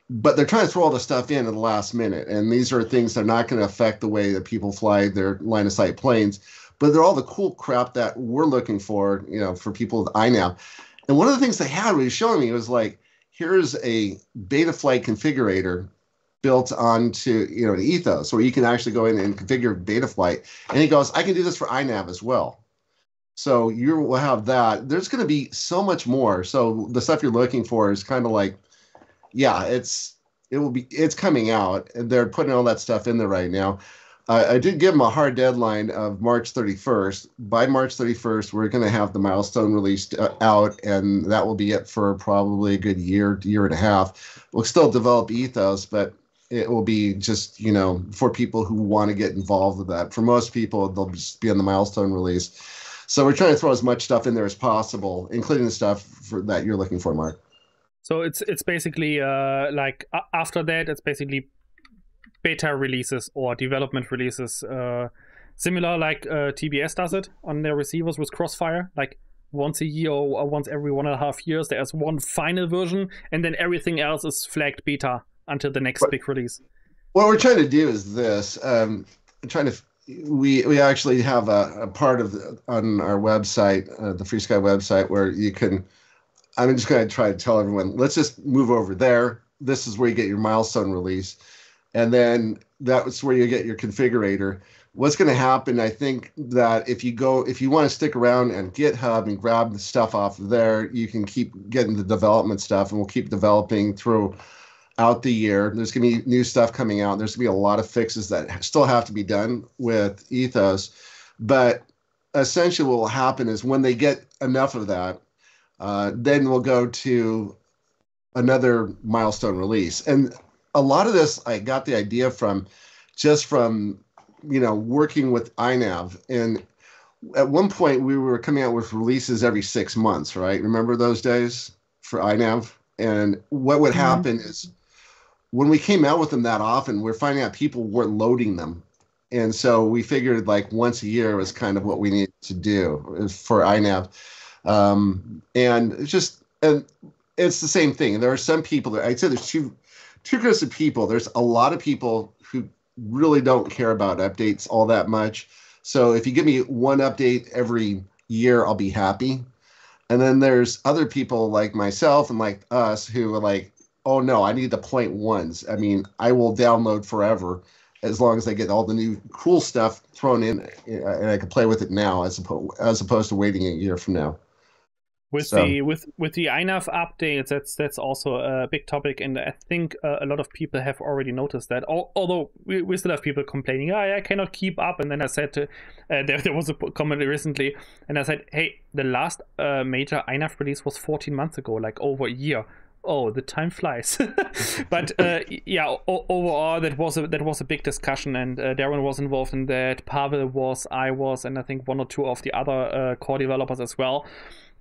But they're trying to throw all the stuff in at the last minute. And these are things that are not going to affect the way that people fly their line-of-sight planes. but they're all the cool crap that we're looking for, for people with INAV. And one of the things they had when he was showing me was like, here's a Betaflight configurator built onto, an Ethos, where you can actually go in and configure Betaflight. And he goes, I can do this for INAV as well. So you will have that. There's going to be so much more. So the stuff you're looking for is kind of like, yeah, it's coming out, and they're putting all that stuff in there right now. I did give them a hard deadline of March 31st. By March 31st, we're going to have the milestone released out, and that will be it for probably a good year and a half. We'll still develop Ethos, but it will be just, for people who want to get involved with that. For most people, they'll just be on the milestone release. So we're trying to throw as much stuff in there as possible, including the stuff that you're looking for, Mark. So it's basically like after that, it's basically beta releases or development releases, similar like TBS does it on their receivers with Crossfire, like once a year or once every 1.5 years there's one final version, and then everything else is flagged beta until the next big release. What we're trying to do is this. We actually have a part of on our website, the Free Sky website, where you can. I'm just going to try to tell everyone, let's just move over there. This is where you get your milestone release. And then that's where you get your configurator. What's going to happen, I think, that if you want to stick around on GitHub and grab the stuff off of there, you can keep getting the development stuff, and we'll keep developing throughout the year. There's going to be new stuff coming out. There's going to be a lot of fixes that still have to be done with Ethos. But essentially what will happen is when they get enough of that, then we'll go to another milestone release. And a lot of this, I got the idea from working with INAV. And at one point, we were coming out with releases every 6 months, right? Remember those days for INAV? And what would happen is when we came out with them that often, we're finding out people weren't loading them. And so we figured like once a year was kind of what we needed to do for INAV. And it's the same thing. There are some people that I'd say there's two groups of people. There's a lot of people who really don't care about updates all that much. So if you give me one update every year, I'll be happy. And then there's other people like myself and like us who are like, oh no, I need the 0.1s. I mean, I will download forever as long as I get all the new cool stuff thrown in and I can play with it now as opposed to waiting a year from now. With the INAV updates, that's also a big topic, and I think a lot of people have already noticed that. Although we still have people complaining, I cannot keep up. And then I said, there was a comment recently, and I said, hey, the last major INAV release was 14 months ago, like over a year. Oh, the time flies. But overall, that was a big discussion, and Darren was involved in that. Pavel was, I was, and I think one or two of the other core developers as well.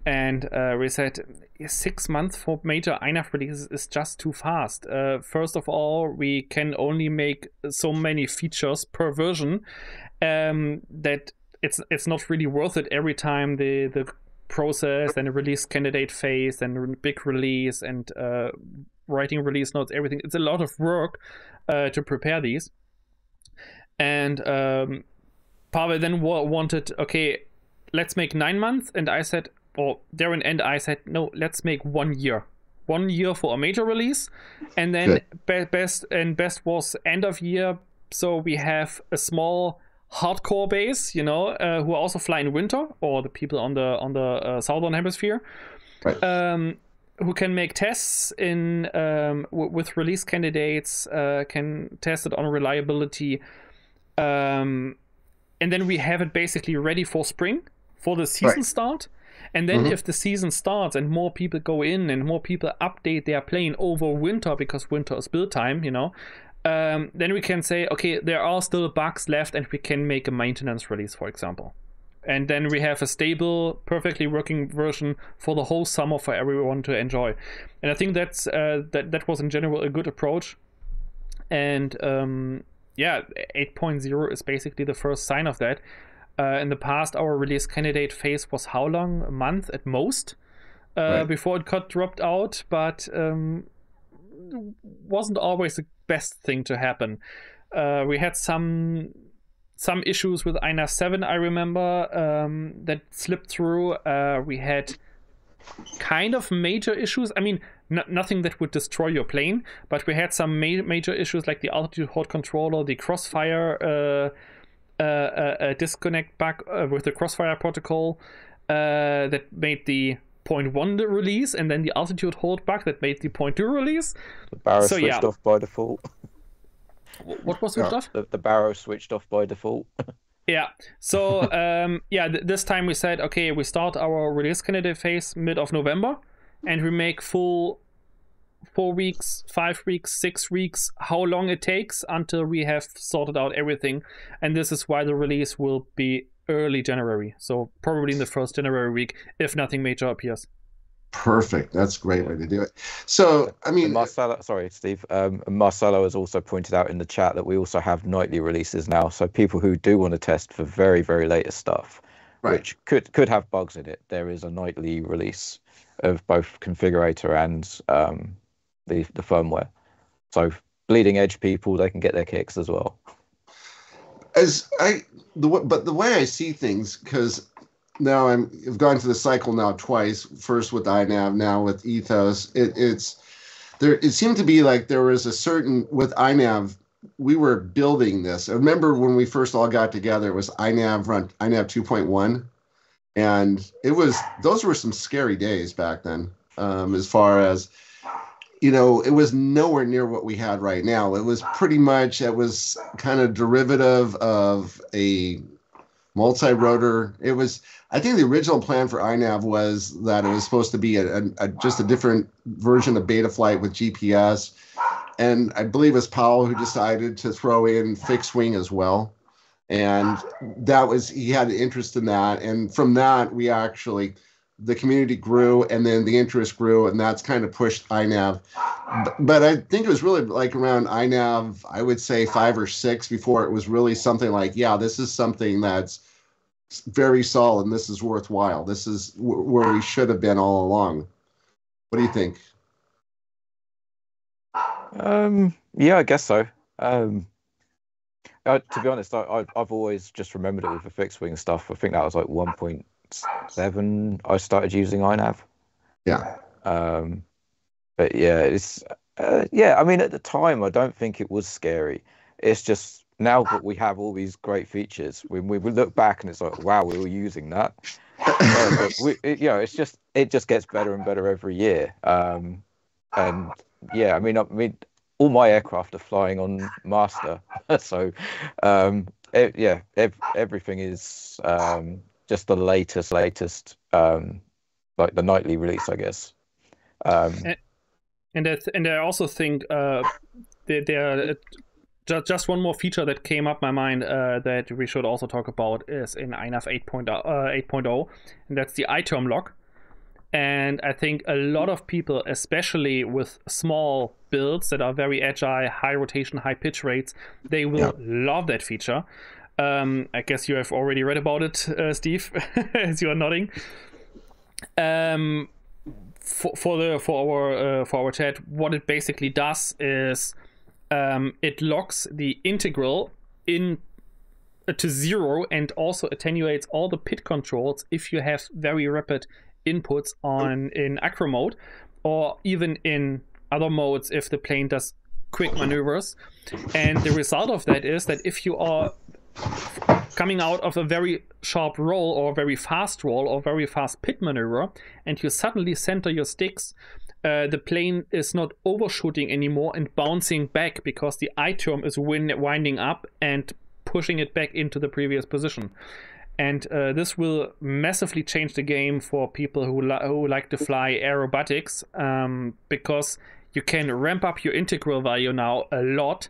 And we said 6 months for major INAV releases is just too fast. First of all, we can only make so many features per version that it's not really worth it every time the process and the release candidate phase and big release and writing release notes, everything. It's a lot of work to prepare these. And Pavel then wanted, okay, let's make 9 months. And I said, or Darren and I said, no, let's make 1 year. 1 year for a major release. And then best was end of year. So we have a small hardcore base, who also fly in winter, or the people on the southern hemisphere, right. Who can make tests in with release candidates, can test it on reliability. And then we have it basically ready for spring, for the season start. And then if the season starts and more people go in and more people update their plane over winter, because winter is build time, then we can say, okay, there are still bugs left and we can make a maintenance release, for example. And then we have a stable, perfectly working version for the whole summer for everyone to enjoy. And I think that was in general a good approach. And 8.0 is basically the first sign of that. In the past, our release candidate phase was how long? A month at most before it got dropped out, but wasn't always the best thing to happen. We had some some issues with INAV 7, I remember, that slipped through. We had kind of major issues. I mean, nothing that would destroy your plane, but we had some major issues like the altitude hold controller, the crossfire disconnect bug with the crossfire protocol that made the 0.1 release, and then the altitude hold bug that made the 0.2 release. The barrow switched off by default. What was switched off? The barrow switched off by default. Yeah. So this time we said, okay, we start our release candidate phase mid of November, and we make full 4 weeks, 5 weeks, 6 weeks, how long it takes until we have sorted out everything. And this is why the release will be early January. So probably in the first January week, if nothing major appears. Perfect. That's a great way to do it. So, I mean, Marcelo, sorry, Steve. Marcelo has also pointed out in the chat that we also have nightly releases now. So people who do want to test for very, very latest stuff, which could have bugs in it, there is a nightly release of both configurator and the firmware. So bleeding edge people, they can get their kicks as well. But the way I see things, because now I've gone through the cycle now twice. First with INAV, now with Ethos. It seemed to be like there was a certain with INAV. We were building this. I remember when we first all got together. It was INAV 2.1, and those were some scary days back then. As far as it was nowhere near what we had right now. It was pretty much kind of derivative of a multi-rotor. I think the original plan for INAV was that it was supposed to be just a different version of Betaflight with GPS. And I believe it was Powell who decided to throw in fixed wing as well. And he had an interest in that. And from that, the community grew, and then the interest grew, and that's kind of pushed INAV. But I think it was really like around INAV, I would say 5 or 6 before it was really something like, yeah, this is something that's very solid, and this is worthwhile. This is where we should have been all along. What do you think? Yeah, I guess so. To be honest, I've always just remembered it with the fixed wing stuff. I think that was like 1.7 I started using INAV. Yeah. But yeah, it's I mean, at the time I don't think it was scary. It's just now that we have all these great features, we look back and it's like, wow, we were using that. It just gets better and better every year. And yeah, I mean, all my aircraft are flying on master, so everything is just the latest, like the nightly release, I guess. And I also think there just one more feature that came up my mind that we should also talk about is in INAV 8.0, and that's the iTerm lock. And I think a lot of people, especially with small builds that are very agile, high rotation, high pitch rates, they will love that feature. I guess you have already read about it, Steve, as you are nodding. For our chat, what it basically does is it locks the integral in to 0 and also attenuates all the pit controls if you have very rapid inputs in acro mode, or even in other modes if the plane does quick maneuvers. And the result of that is that if you are coming out of a very sharp roll or very fast roll or very fast pit maneuver and you suddenly center your sticks, the plane is not overshooting anymore and bouncing back because the iTerm is winding up and pushing it back into the previous position. And this will massively change the game for people who like to fly aerobatics, because you can ramp up your integral value now a lot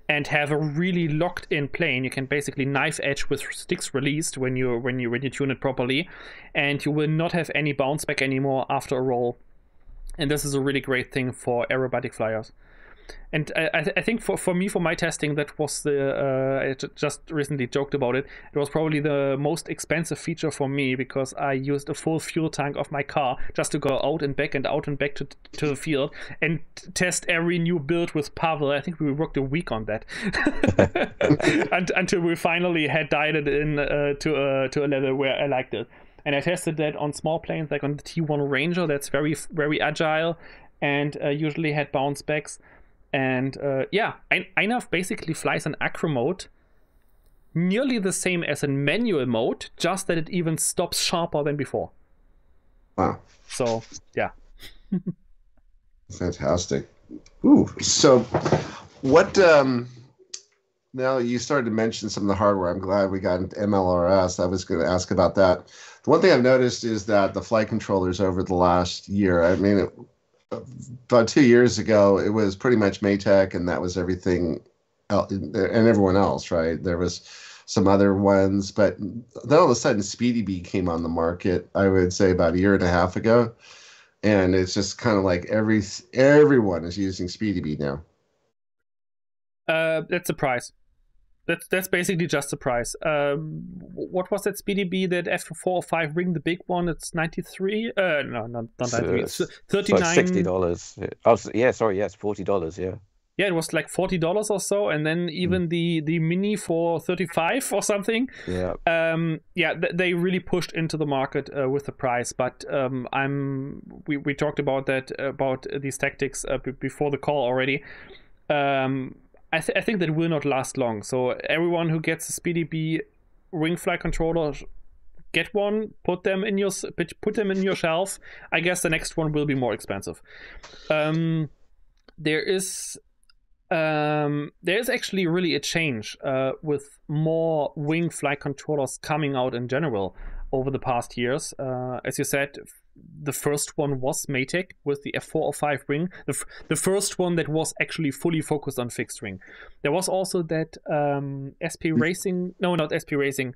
and have a really locked in plane. You can basically knife edge with sticks released when you tune it properly, and you will not have any bounce back anymore after a roll. And this is a really great thing for aerobatic flyers. And I think for me, for my testing, that was I just recently joked about it. It was probably the most expensive feature for me, because I used a full fuel tank of my car just to go out and back to the field and test every new build with Pavel. I think we worked a week on that until we finally had dialed it in to a level where I liked it. And I tested that on small planes, like on the T1 Ranger. That's very, very agile and usually had bounce backs. And INAV basically flies in acro mode, nearly the same as in manual mode, just that it even stops sharper than before. Wow. So, yeah. Fantastic. Ooh, so what, now you started to mention some of the hardware. I'm glad we got into MLRS. I was going to ask about that. The one thing I've noticed is that the flight controllers over the last year, I mean, about 2 years ago, it was pretty much Maytech, and that was everything, and everyone else, right? There was some other ones, but then all of a sudden, SpeedyBee came on the market, I would say about a year and a half ago, and it's just kind of like everyone is using SpeedyBee now. That's a price. That's basically just the price. What was that SpeedyBee, that F405 Wing, the big one? It's 93. No, not 93. It's 39. Like $60. Oh, yeah, sorry, yes, $40. Yeah. Yeah, it was like $40 or so, and then even the Mini for 35 or something. Yeah. They really pushed into the market with the price. But we talked about that, about these tactics before the call already. I think that will not last long. So everyone who gets a SpeedyBee wing flight controller, get one, put them in your shelf. I guess the next one will be more expensive. There is actually really a change with more wing flight controllers coming out in general over the past years. As you said, the first one was Maytech with the F405 wing, the first one that was actually fully focused on fixed wing. There was also that SP Racing, no, not SP Racing.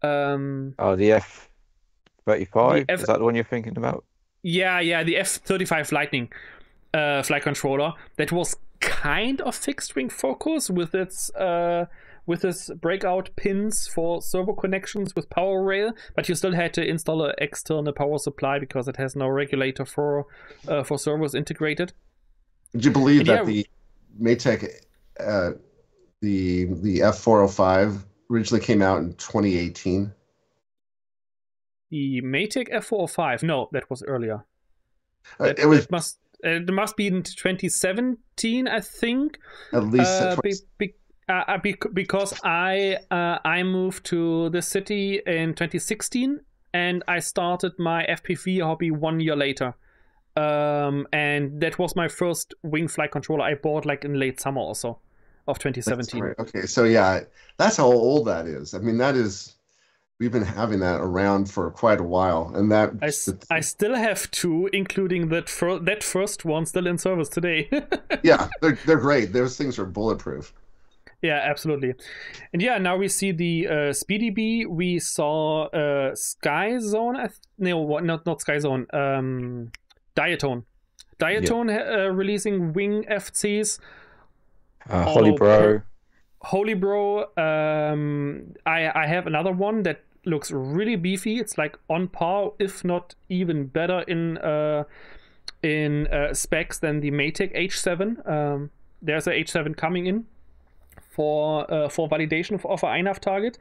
The F35, is that the one you're thinking about? Yeah, the F35 Lightning flight controller that was kind of fixed wing focus with its breakout pins for servo connections with power rail, but you still had to install an external power supply because it has no regulator for servos integrated. Would you believe that the Maytech, the F405 originally came out in 2018? The Maytech F405, no, that was earlier. It must be in 2017, I think. At least. Because I moved to the city in 2016, and I started my FPV hobby 1 year later. And that was my first wing flight controller I bought like in late summer or so of 2017. Right. Okay, so yeah, that's how old that is. I mean, we've been having that around for quite a while, and that I still have two, including that first one still in service today. Yeah, they're great. Those things are bulletproof. Yeah, absolutely. And yeah, now we see the SpeedyBee. We saw Skyzone. Not Skyzone. Diatone. Releasing wing FCs. Holy Bro. I have another one that looks really beefy. It's like on par, if not even better in specs than the Maytech H7. There's a H7 coming in for validation of our INAV target.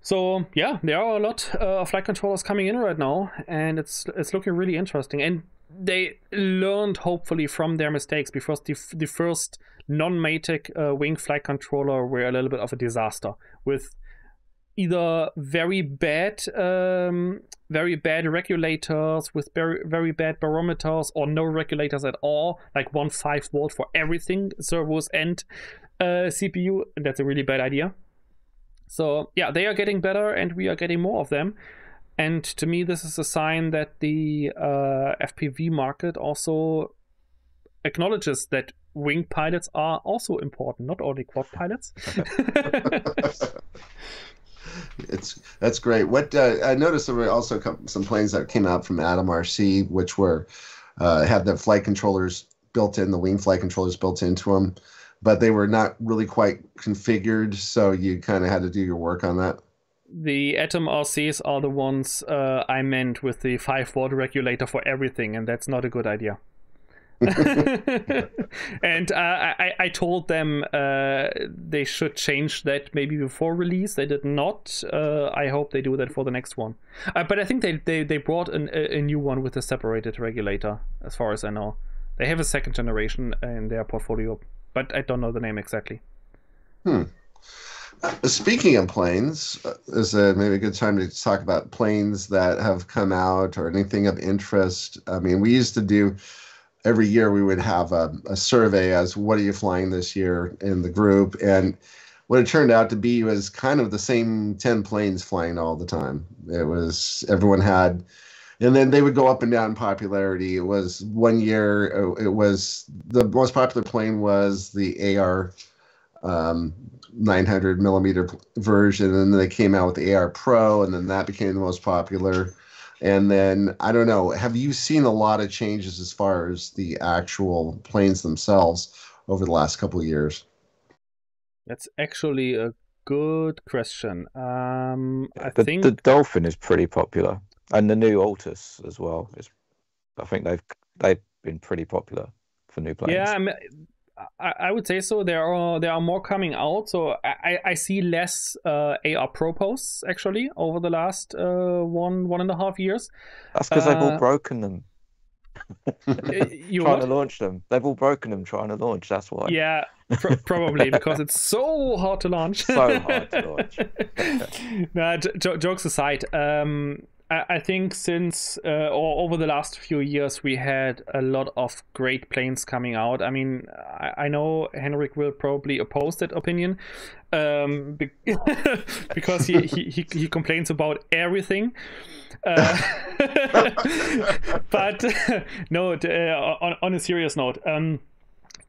So yeah, there are a lot of flight controllers coming in right now, and it's looking really interesting. And they learned hopefully from their mistakes, because the first non-Maytech wing flight controller were a little bit of a disaster, with either very bad regulators, with very bad barometers, or no regulators at all, like 1.5 volt for everything, servos and CPU, and that's a really bad idea. So yeah, they are getting better, and we are getting more of them. And to me, this is a sign that the FPV market also acknowledges that wing pilots are also important, not only quad pilots. That's great. What I noticed, there were also some planes that came out from Atom RC, which were had the flight controllers built in, the wing flight controllers built into them, but they were not really quite configured, so you kind of had to do your work on that. The Atom RCs are the ones I meant with the 5-watt regulator for everything, and that's not a good idea. And I told them they should change that maybe before release. They did not. I hope they do that for the next one. But I think they brought a new one with a separated regulator, as far as I know. They have a second generation in their portfolio, but I don't know the name exactly. Speaking of planes, is maybe a good time to talk about planes that have come out or anything of interest. I mean, we used to do, every year we would have a survey as what are you flying this year in the group, and what it turned out to be was kind of the same 10 planes flying all the time. It was, everyone had, and then they would go up and down in popularity. It was one year, it was, the most popular plane was the AR 900 millimeter version, and then they came out with the AR Pro, and then that became the most popular. And then, I don't know, have you seen a lot of changes as far as the actual planes themselves over the last couple of years? That's actually a good question. I think the Dolphin is pretty popular, and the new Altus as well. I think they've been pretty popular for new planes. Yeah, I would say so. There are more coming out, so I see less AR Pro posts actually over the last 1.5 years. That's because they've all broken them. You trying to launch them. They've all broken them trying to launch. That's why. Yeah, probably because it's so hard to launch. So hard to launch. Nah, jokes aside, I think since or over the last few years we had a lot of great planes coming out. I mean, I know Henrik will probably oppose that opinion because he complains about everything. But no, on a serious note,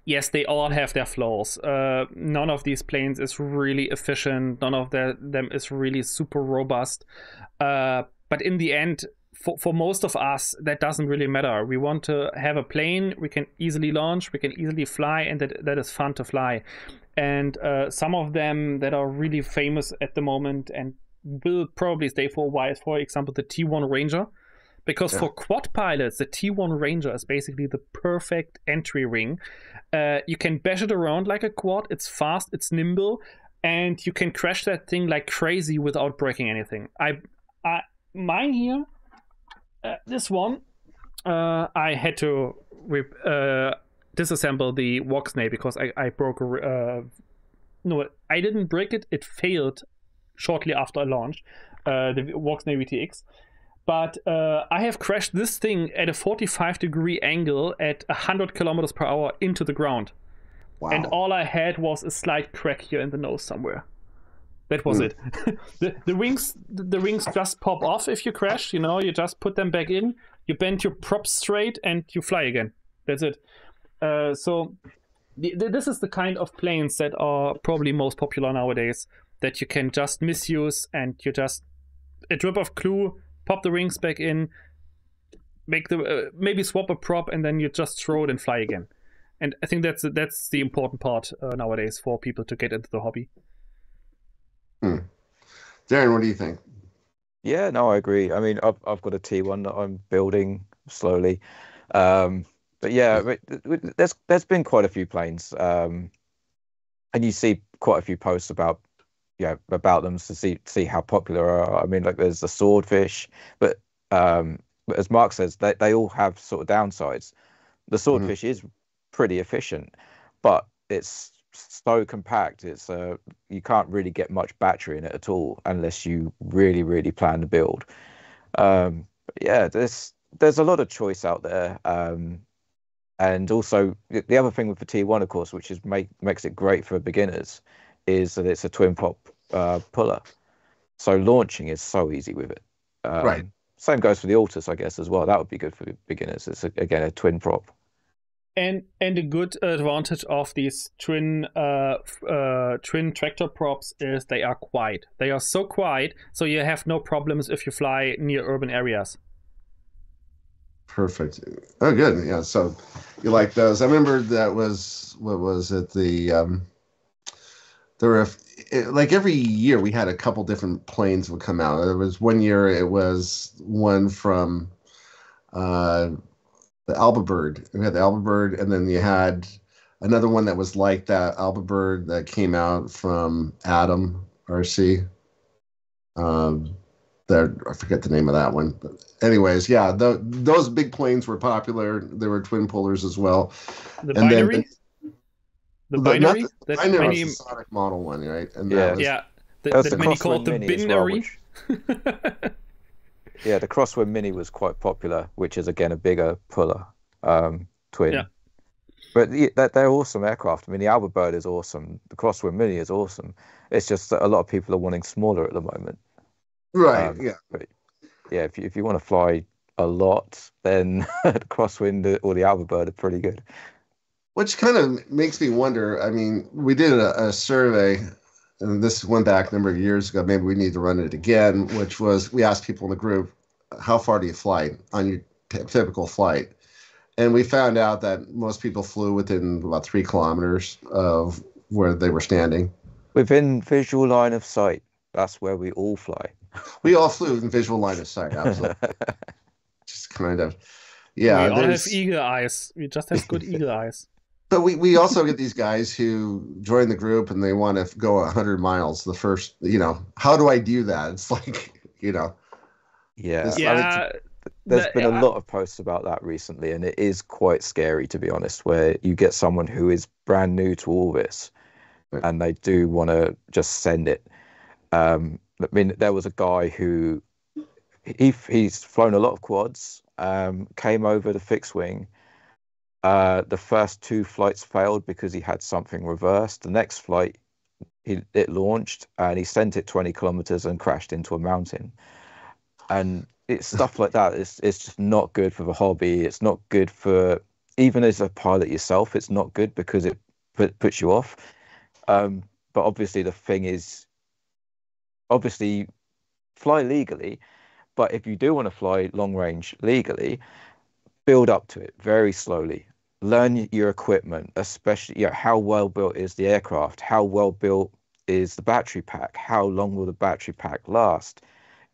yes, they all have their flaws. None of these planes is really efficient. None of them is really super robust. But in the end, for most of us, that doesn't really matter. We want to have a plane we can easily launch, we can easily fly, and that is fun to fly. And some of them that are really famous at the moment and will probably stay for a while, for example, the T1 Ranger. Because for quad pilots, the T1 Ranger is basically the perfect entry wing. You can bash it around like a quad. It's fast, it's nimble, and you can crash that thing like crazy without breaking anything. Mine here, this one, I had to disassemble the Voxnay because I broke no, I didn't break it. It failed shortly after I launched the Voxnay VTX. But I have crashed this thing at a 45-degree angle at 100 kilometers per hour into the ground. Wow. And all I had was a slight crack here in the nose somewhere. That was it. The wings just pop off if you crash. You know, you just put them back in, you bend your props straight, and you fly again. That's it. So this is the kind of planes that are probably most popular nowadays, that you can just misuse, and you just a drip of glue, pop the wings back in, make the maybe swap a prop, and then you just throw it and fly again. And I think that's the important part nowadays for people to get into the hobby. Darren, what do you think? Yeah, no, I agree. I mean, I've got a T1 that I'm building slowly, but yeah, there's been quite a few planes, and you see quite a few posts about them to see how popular they are. I mean, like there's the Swordfish, but as Mark says, they all have sort of downsides. The Swordfish is pretty efficient, but it's so compact. It's you can't really get much battery in it at all unless you really plan to build. Yeah, there's a lot of choice out there, and also the other thing with the T1, of course, which is makes it great for beginners, is that it's a twin prop puller, so launching is so easy with it. Right. Same goes for the Altus, I guess, as well. That would be good for beginners. It's again a twin prop. And a good advantage of these twin tractor props is they are quiet. They are so quiet, so you have no problems if you fly near urban areas. Perfect. Oh, good. Yeah. So you like those. I remember that was what was it? There were like every year we had a couple different planes would come out. There was one year it was one from uh, the Alba Bird. We had the Alba Bird, and then you had another one that was like that Alba Bird that came out from Adam RC. Um, there, I forget the name of that one, but anyways, yeah, those big planes were popular. There were twin pullers as well, The and then binary, the not binary the that binary many, was the Sonic model one, right? And Yeah. that was yeah, That was that the many called Crosswind the Mini as well, binary. yeah, the Crosswind Mini was quite popular, which is again a bigger puller twin. Yeah. But they're awesome aircraft. I mean, the Albert Bird is awesome. The Crosswind Mini is awesome. It's just that a lot of people are wanting smaller at the moment. right. Yeah. But yeah, if you want to fly a lot, then the Crosswind or the Albert Bird are pretty good. Which kind of makes me wonder. I mean, we did a survey, and this went back a number of years ago. Maybe we need to run it again, which was we asked people in the group, how far do you fly on your typical flight? And we found out that most people flew within about 3 kilometers of where they were standing. Within visual line of sight, that's where we all fly. We all flew in visual line of sight, absolutely. Just kind of, yeah. We all have There's, eagle eyes. We just have good eagle eyes. but we also get these guys who join the group and they want to go 100 miles. The first, how do I do that? It's like, Yeah. This- I mean, Yeah, there's been a lot of posts about that recently, and it is quite scary, to be honest, where you get someone who is brand new to all this Right. and they do want to just send it. I mean, there was a guy who he's flown a lot of quads, came over the fixed wing. The first 2 flights failed because he had something reversed. The next flight, it launched and he sent it 20 kilometers and crashed into a mountain. And it's stuff like that. It's just not good for the hobby. It's not good for, even as a pilot yourself, it's not good because it puts you off. But obviously the thing is, obviously fly legally, but if you do want to fly long range legally, build up to it very slowly. Learn your equipment, especially how well built is the aircraft, how well built is the battery pack, how long will the battery pack last?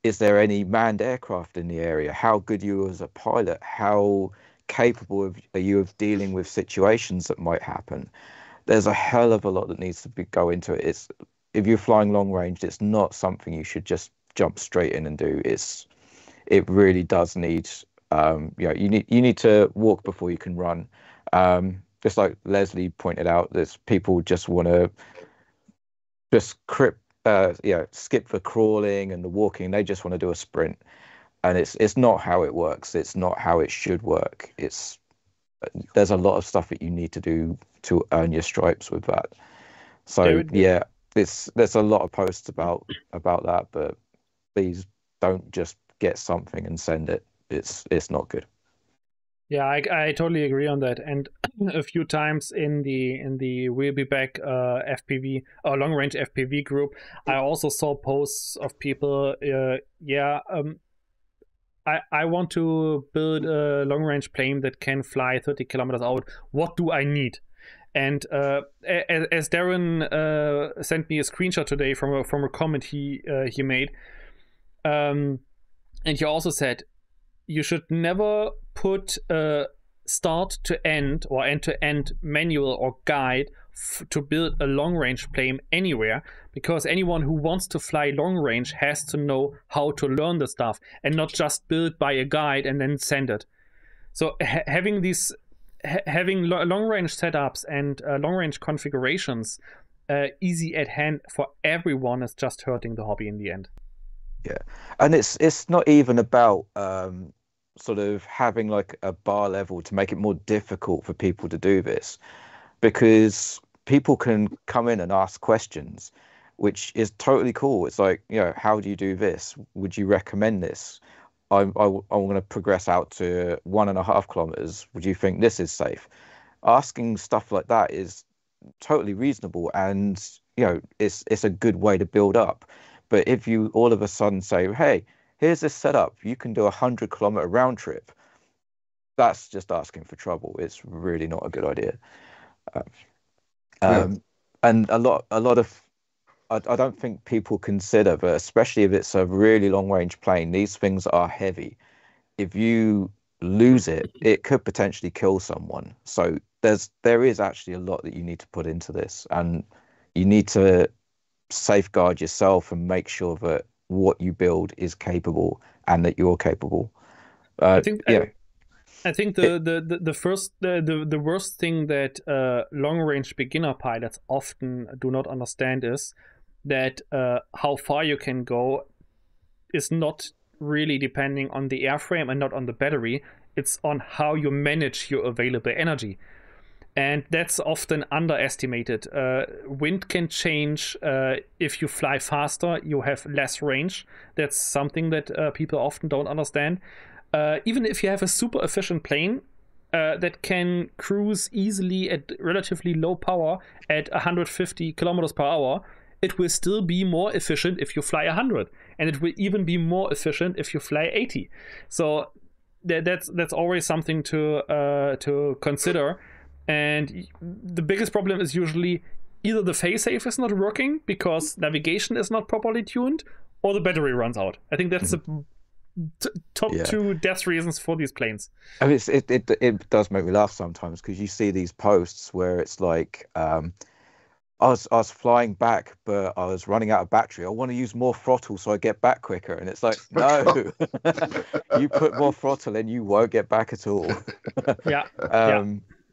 Is there any manned aircraft in the area? How good are you as a pilot? How capable are you of dealing with situations that might happen? There's a hell of a lot that needs to go into it. It's if you're flying long range, it's not something you should just jump straight in and do. It really does need you need to walk before you can run. Just like Leslie pointed out, there's people just want to just skip the crawling and the walking. They just want to do a sprint, and it's not how it works. It's not how it should work. There's a lot of stuff that you need to do to earn your stripes with that. So there's a lot of posts about that, but please don't just get something and send it. It's not good. Yeah, I totally agree on that. And a few times in the We'll Be Back FPV or long range FPV group, I also saw posts of people. I want to build a long range plane that can fly 30 kilometers out. What do I need? And as Darren sent me a screenshot today from a comment he made, and he also said, you should never put a start to end or end to end manual or guide to build a long range plane anywhere, because anyone who wants to fly long range has to know how to learn the stuff and not just build by a guide and then send it. So having long range setups and long range configurations easy at hand for everyone is just hurting the hobby in the end. Yeah, and it's not even about sort of having like a bar level to make it more difficult for people to do this, because people can come in and ask questions, which is totally cool. It's like, how do you do this? Would you recommend this? I'm going to progress out to 1.5 kilometers. Would you think this is safe? Asking stuff like that is totally reasonable, and it's a good way to build up. But if you all of a sudden say, hey, here's this setup, you can do 100-kilometer round trip, that's just asking for trouble. It's really not a good idea. Yeah. And a lot of I don't think people consider, but especially if it's a really long range plane, these things are heavy. If you lose it, it could potentially kill someone. So there is actually a lot that you need to put into this, and you need to safeguard yourself and make sure that what you build is capable and that you're capable. I think Yeah, I think the worst thing that long range beginner pilots often do not understand is that how far you can go is not really depending on the airframe and not on the battery. It's on how you manage your available energy. And that's often underestimated. Wind can change. If you fly faster, you have less range. That's something that people often don't understand. Even if you have a super efficient plane that can cruise easily at relatively low power at 150 kilometers per hour, it will still be more efficient if you fly 100. And it will even be more efficient if you fly 80. So that's always something to consider. And the biggest problem is usually either the fail-safe is not working because navigation is not properly tuned, or the battery runs out. I think that's the top two death reasons for these planes. I mean, it does make me laugh sometimes because you see these posts where it's like, I was flying back, but I was running out of battery. I want to use more throttle so I get back quicker. And it's like, no, you put more throttle in, you won't get back at all.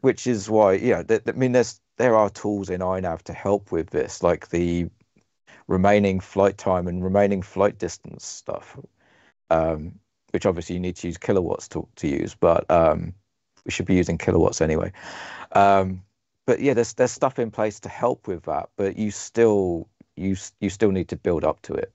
Which is why, I mean, there are tools in INAV to help with this, like the remaining flight time and remaining flight distance stuff, which obviously you need to use kilowatts to use, but we should be using kilowatts anyway. But yeah, there's stuff in place to help with that, but you still need to build up to it.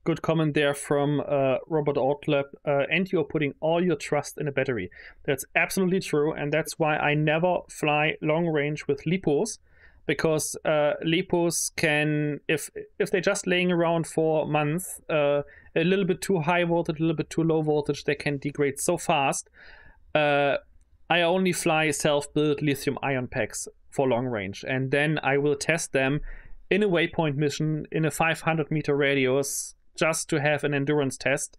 Good comment there from Robert Ortleb. And you're putting all your trust in a battery. That's absolutely true, and that's why I never fly long range with LiPos, because LiPos can, if they're just laying around for months, a little bit too high voltage, a little bit too low voltage, they can degrade so fast. I only fly self-built lithium-ion packs for long range, and then I will test them in a waypoint mission in a 500-meter radius, just to have an endurance test.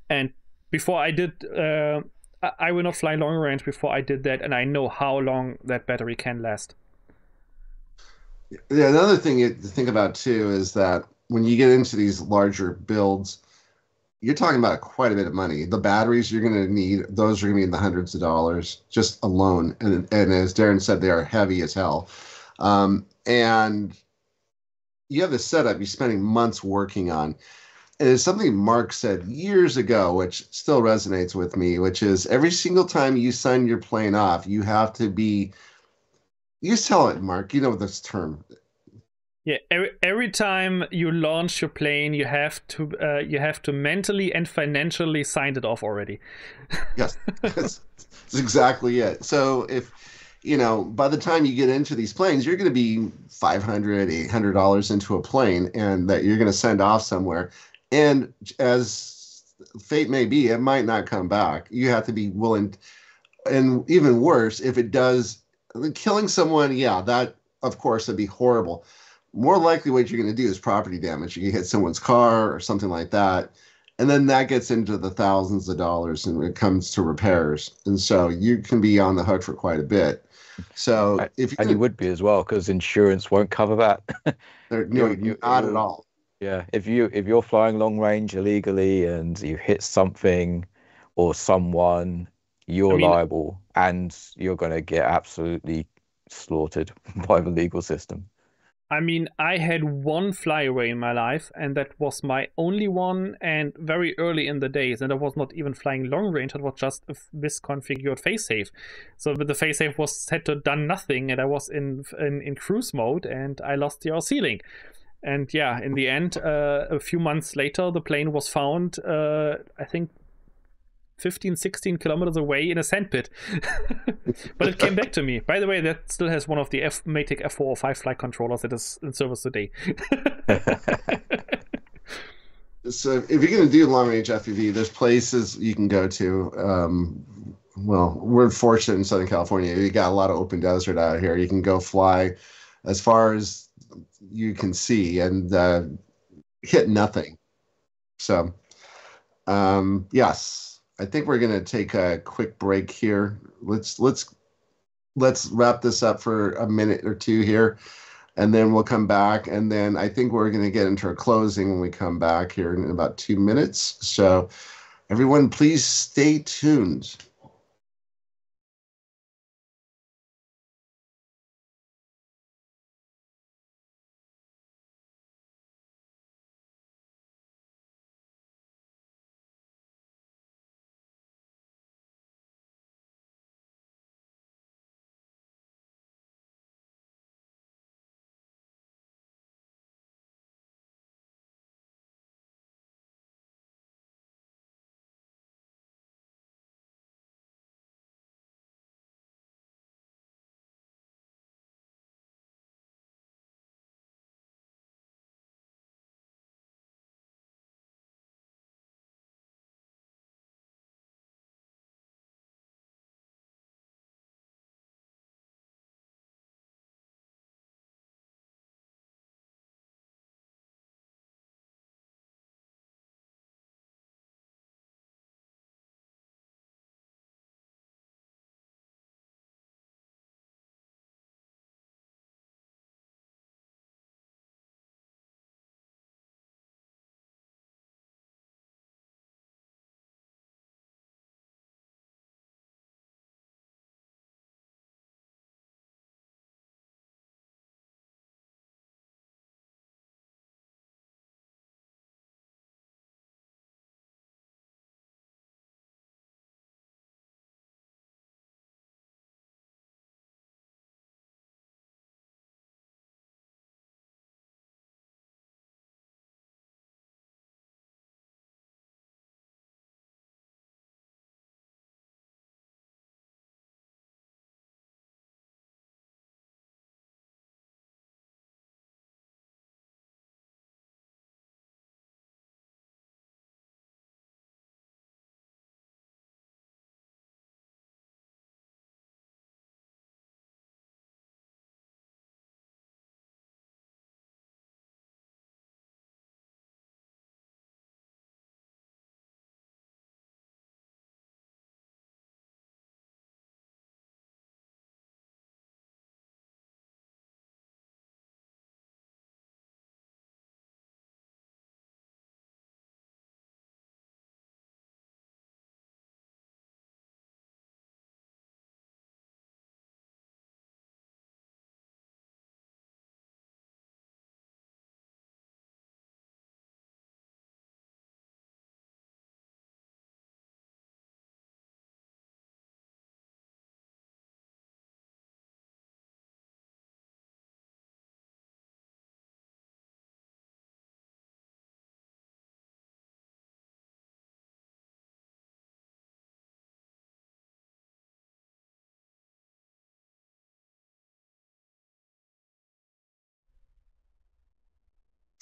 And before I did, I will not fly long range before I did that, and I know how long that battery can last. Yeah, another thing to think about too is that when you get into these larger builds, you're talking about quite a bit of money. The batteries you're going to need, those are going to be in the hundreds of dollars just alone. And as Darren said, they are heavy as hell. And you have this setup you're spending months working on. And it's something Mark said years ago, which still resonates with me, which is every single time you sign your plane off, you have to be, you tell it, Mark, you know this term. Yeah, every time you launch your plane, you have to mentally and financially sign it off already. Yes, that's exactly it. So if, by the time you get into these planes, you're going to be $500, $800 into a plane, and that you're going to send off somewhere. And as fate may be, it might not come back. You have to be willing, and even worse, if it does, killing someone, that, of course, would be horrible. More likely what you're going to do is property damage. You hit someone's car or something like that. And then that gets into the thousands of dollars when it comes to repairs. And so you can be on the hook for quite a bit. So you would be as well, because insurance won't cover that. Not at all. Yeah, if you're flying long range illegally and you hit something or someone, you're liable, and you're going to get absolutely slaughtered by the legal system. I mean, I had one flyaway in my life, and that was my only one, and very early in the days, and I was not even flying long range. It was just a misconfigured fail-safe. So the fail-safe was set to done nothing, and I was in cruise mode, and I lost the RC link. And yeah, in the end, a few months later, the plane was found, I think, 15, 16 kilometers away in a sandpit. But it came back to me. By the way, that still has one of the Matic F405 flight controllers that is in service today. So if you're going to do long-range FPV, there's places you can go to. well, we're fortunate in Southern California. You got a lot of open desert out here. You can go fly as far as you can see and hit nothing. So, yes, I think we're going to take a quick break here. Let's wrap this up for a minute or two here, and then we'll come back. And then I think we're going to get into our closing when we come back here in about 2 minutes. So, everyone, please stay tuned.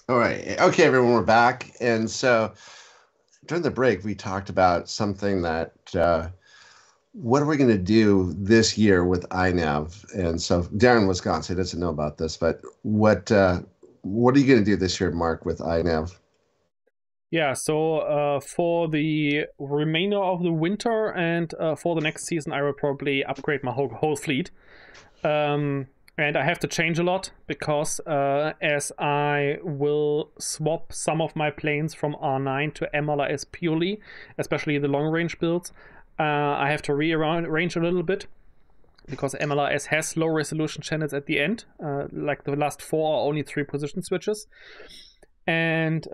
All right. Okay, everyone, we're back. And so during the break, we talked about something that what are we going to do this year with INAV? And so Darren, Wisconsin, doesn't know about this, but what are you going to do this year, Mark, with INAV? Yeah, so for the remainder of the winter and for the next season, I will probably upgrade my whole fleet. And I have to change a lot because as I will swap some of my planes from R9 to MLRS purely, especially the long range builds, I have to rearrange a little bit because MLRS has low resolution channels at the end. Like the last 4 are only 3 position switches. And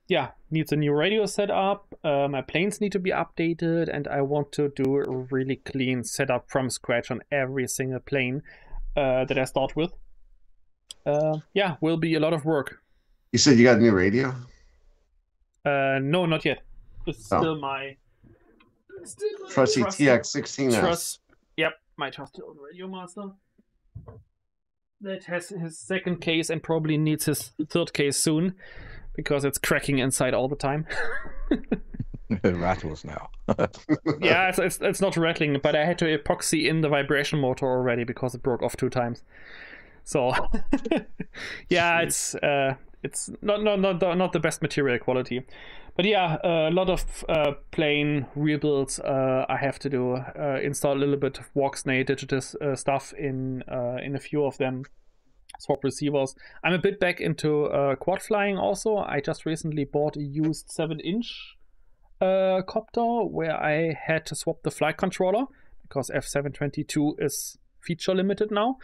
yeah, needs a new radio setup. My planes need to be updated, and I want to do a really clean setup from scratch on every single plane that I start with. Yeah, will be a lot of work. You said you got a new radio? No, not yet. It's still my trusty TX16S. Yep, my trusty old Radio Master. That has his second case and probably needs his third case soon because it's cracking inside all the time. It rattles now. Yeah, it's not rattling, but I had to epoxy in the vibration motor already because it broke off 2 times. So yeah, it's not the best material quality. But yeah, a lot of plain rebuilds I have to do. Install a little bit of Walksnay Digitus stuff in a few of them. Swap receivers. I'm a bit back into quad flying also. I just recently bought a used 7-inch copter where I had to swap the flight controller because F722 is feature limited now.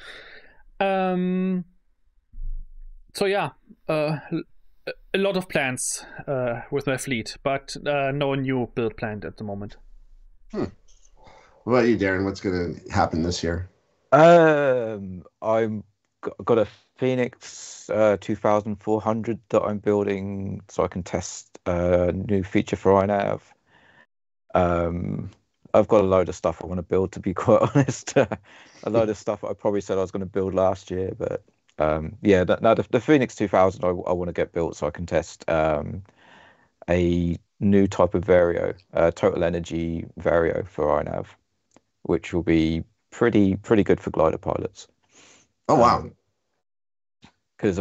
So yeah, a lot of plans with my fleet, but no new build planned at the moment. What about you, Darren? What's going to happen this year? I'm got a Phoenix 2400 that I'm building so I can test a new feature for INAV. I've got a load of stuff I want to build, to be quite honest. A load of stuff I probably said I was going to build last year, but yeah, the Phoenix 2000 I want to get built so I can test a new type of Vario, total energy Vario for INAV, which will be pretty good for glider pilots. Oh wow! Because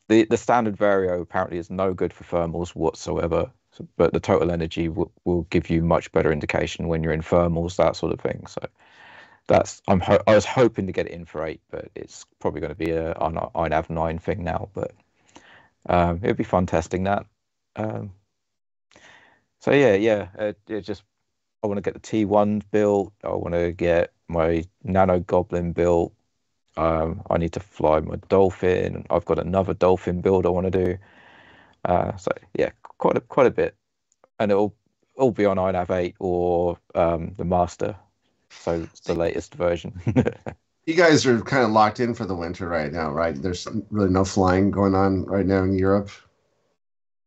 the standard Vario apparently is no good for thermals whatsoever, but the total energy will give you much better indication when you're in thermals, that sort of thing. So that's I was hoping to get it in for 8, but it's probably going to be an INAV 9 thing now. But it'd be fun testing that. So yeah, it just I want to get the T1 built. I want to get my Nano Goblin built. I need to fly my Dolphin. I've got another Dolphin build I want to do. So yeah, quite a bit, and it'll all be on INAV 8 or the Master, so it's the latest version. You guys are kind of locked in for the winter right now, right? There's really no flying going on right now in Europe.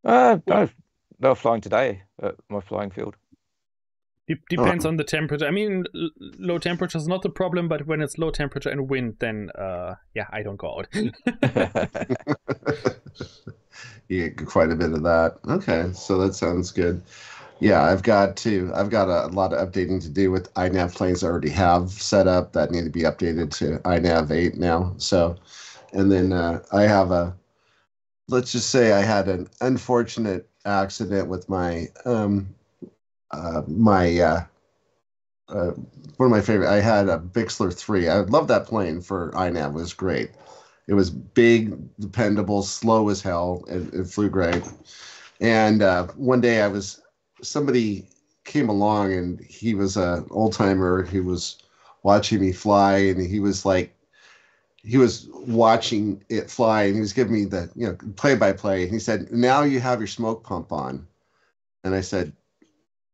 No, they're flying today at my flying field. Depends on the temperature. I mean, low temperature is not the problem, but when it's low temperature and wind, then yeah, I don't go out. You get quite a bit of that. Okay, so that sounds good. Yeah, I've got a lot of updating to do with INAV planes I already have set up that need to be updated to INAV 8 now. So, and then I have let's just say I had an unfortunate accident with my one of my favorite. I had a Bixler 3. I love that plane for INAV. It was great. It was big, dependable, slow as hell. It flew great. And one day somebody came along and he was an old timer who was watching me fly, and he was watching it fly, and he was giving me the play by play. And he said, "Now you have your smoke pump on." And I said,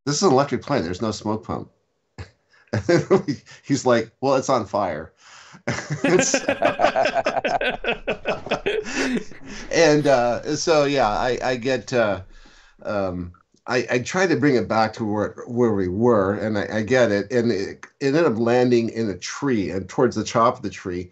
"This is an electric plane. There's no smoke pump." He's like, "Well, it's on fire." And so yeah, I get I try to bring it back to where we were, and I get it, and it ended up landing in a tree and towards the top of the tree,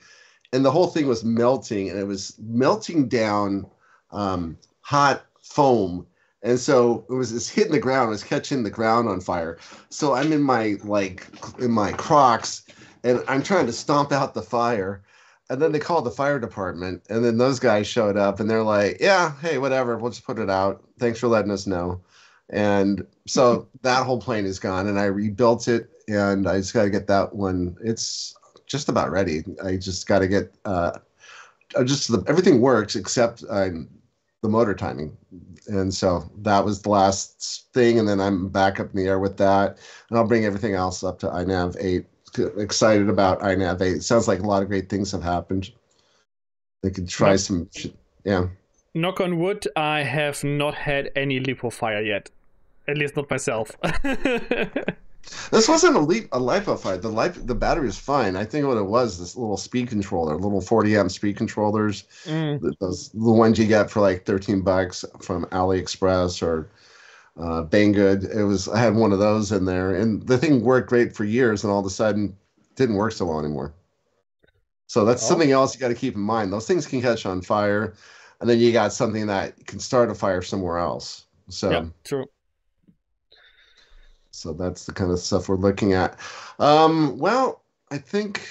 and the whole thing was melting, and it was melting down hot foam. And so it was just hitting the ground, it was catching the ground on fire. So I'm in my Crocs, and I'm trying to stomp out the fire. And then they called the fire department, and then those guys showed up, and they're like, "Yeah, hey, whatever, we'll just put it out. Thanks for letting us know." And so that whole plane is gone, and I rebuilt it, and I just got to get that one. It's just about ready. I just got to get everything works except the motor timing. And so that was the last thing, and then I'm back up in the air with that, and I'll bring everything else up to INAV 8. Excited about INAV 8. It sounds like a lot of great things have happened. They could try some, yeah. Knock on wood, I have not had any LiPo fire yet. At least not myself. This wasn't a LiPo fire. The battery was fine. I think what it was, this little speed controller, little 40 amp speed controllers. Those the ones you get for like $13 from AliExpress or Banggood. I had one of those in there, and the thing worked great for years, and all of a sudden didn't work so well anymore. So that's something else you got to keep in mind. Those things can catch on fire, and then you got something that can start a fire somewhere else. So yeah, true. So that's the kind of stuff we're looking at. Well, I think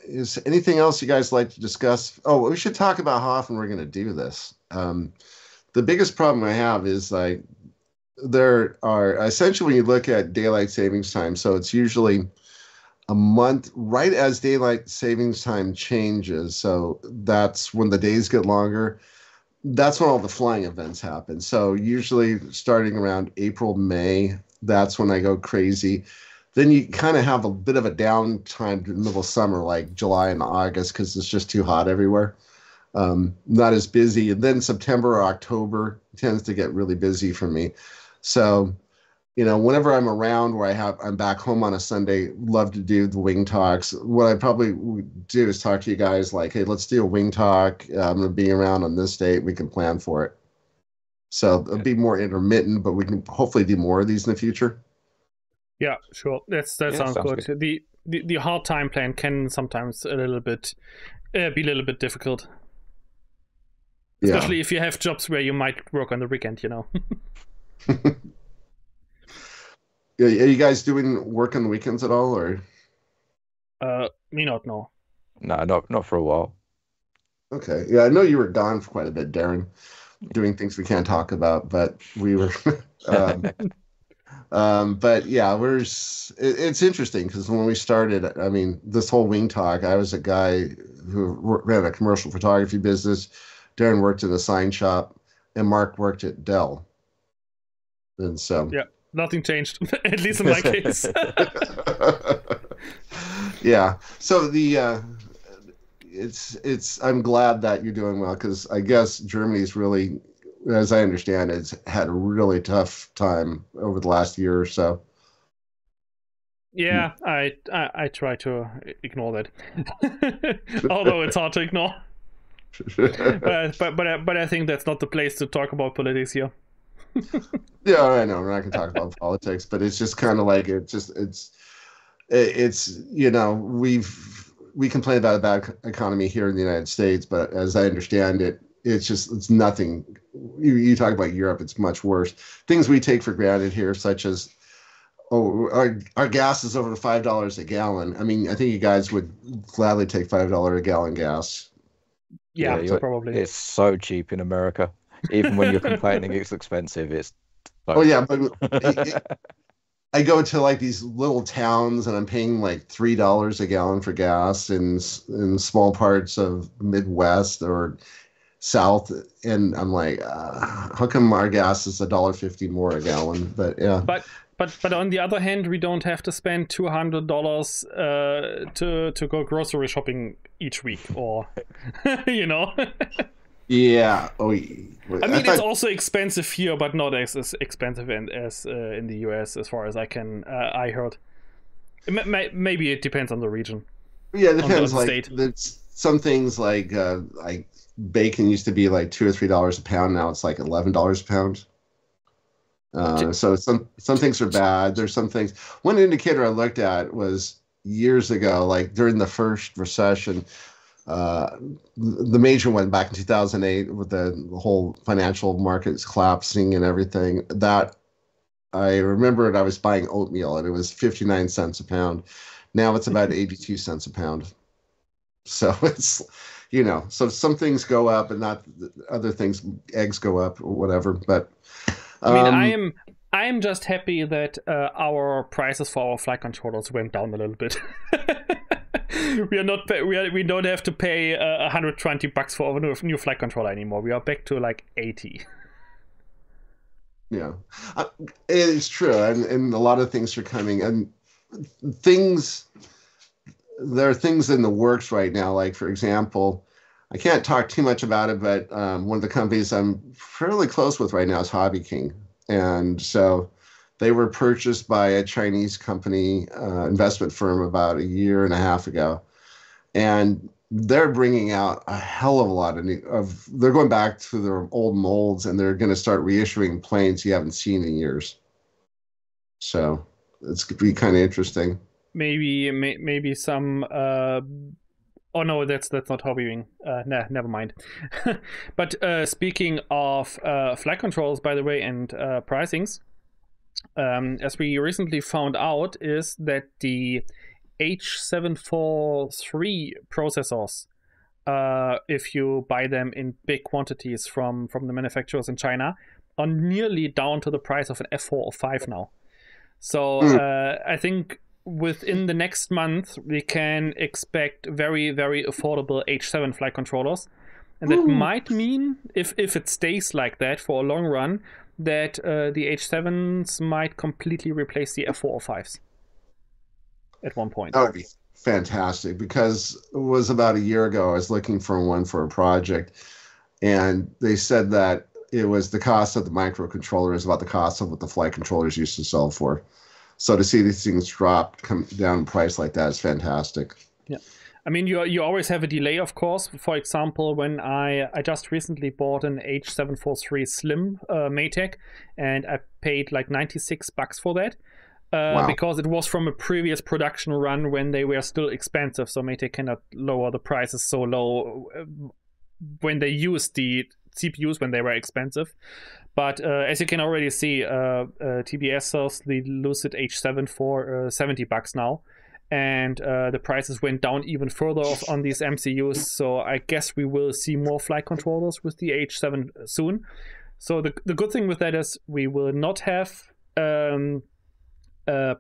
is anything else you guys like to discuss? Oh, we should talk about how often we're going to do this. The biggest problem I have is like there are essentially when you look at daylight savings time, so it's usually a month right as daylight savings time changes. So that's when the days get longer. That's when all the flying events happen. So usually starting around April, May, that's when I go crazy. Then you kind of have a bit of a downtime in the middle of summer, like July and August, because it's just too hot everywhere. Not as busy. And then September or October tends to get really busy for me. So, whenever I'm around where I'm back home on a Sunday, love to do the wing talks. What I probably would do is talk to you guys like, hey, let's do a wing talk. I'm going to be around on this date. We can plan for it. So it'll be more intermittent, but we can hopefully do more of these in the future. Yeah, sure. That sounds good. The hard time plan can sometimes be a little bit difficult. Especially if you have jobs where you might work on the weekend, Are you guys doing work on the weekends at all, or? Me not, no. No, not for a while. Okay. Yeah, I know you were gone for quite a bit, Darren, doing things we can't talk about, but we were. But yeah, it's interesting because when we started, I mean, this whole wing talk, I was a guy who ran a commercial photography business. Darren worked in a sign shop, and Mark worked at Dell. And so, yeah, nothing changed, at least in my case. Yeah. So I'm glad that you're doing well because I guess Germany's really, as I understand it, has had a really tough time over the last year or so. Yeah, I try to ignore that, although it's hard to ignore. but I think that's not the place to talk about politics here. Yeah, I know we're not going to talk about politics, but it's just kind of like we complain about a bad economy here in the United States, but as I understand it, it's nothing. You talk about Europe, it's much worse. Things we take for granted here, such as our gas is over $5 a gallon. I mean, I think you guys would gladly take $5 a gallon gas. Yeah, probably. It's so cheap in America. Even when you're complaining it's expensive, it's oh yeah, but I go to like these little towns and I'm paying like $3 a gallon for gas in small parts of Midwest or South, and I'm like, how come our gas is $1.50 more a gallon? But yeah. But on the other hand, we don't have to spend $200 to go grocery shopping each week, or Yeah. Oh, I mean, it's also expensive here, but not as expensive as in the US, as far as I heard. Maybe it depends on the region. Yeah, it depends. On the like state. Some things like bacon used to be like $2 or $3 a pound. Now it's like $11 a pound. So some things are bad. There's some things. One indicator I looked at was years ago, like during the first recession, the major one back in 2008 with the whole financial markets collapsing and everything. That I remembered I was buying oatmeal and it was 59 cents a pound. Now it's about 82 cents a pound. So it's, so some things go up and not other things, eggs go up or whatever. But I mean, I am just happy that our prices for our flight controllers went down a little bit. We don't have to pay $120 for a new flight controller anymore. We are back to like 80. Yeah, it's true, and a lot of things are coming, and there are things in the works right now. Like for example, I can't talk too much about it, but one of the companies I'm fairly close with right now is Hobby King, and so they were purchased by a Chinese company, investment firm, about a year and a half ago, and they're bringing out a hell of a lot they're going back to their old molds, and they're going to start reissuing planes you haven't seen in years. So it's going to be kind of interesting. Maybe some. Oh no, that's not Hobby Wing. Nah, never mind. But speaking of flight controls, by the way, and pricings, as we recently found out, is that the H743 processors, if you buy them in big quantities from the manufacturers in China, are nearly down to the price of an F405 now. So I think within the next month we can expect very, very affordable H7 flight controllers, and that might mean, if it stays like that for a long run, that the H7s might completely replace the F405s at one point. That would be fantastic, because it was about a year ago I was looking for one for a project, and they said that it was the cost of the microcontroller is about the cost of what the flight controllers used to sell for. So to see these things come down in price like that is fantastic. Yeah, I mean, you always have a delay, of course. For example, when I just recently bought an H743 Slim Maytag, and I paid like $96 for that. Wow. Because it was from a previous production run when they were still expensive, so Maytag cannot lower the prices so low when they used the CPUs when they were expensive. But as you can already see, TBS sells the Lucid H7 for $70 now, and the prices went down even further on these MCUs. So I guess we will see more flight controllers with the H7 soon. So the good thing with that is we will not have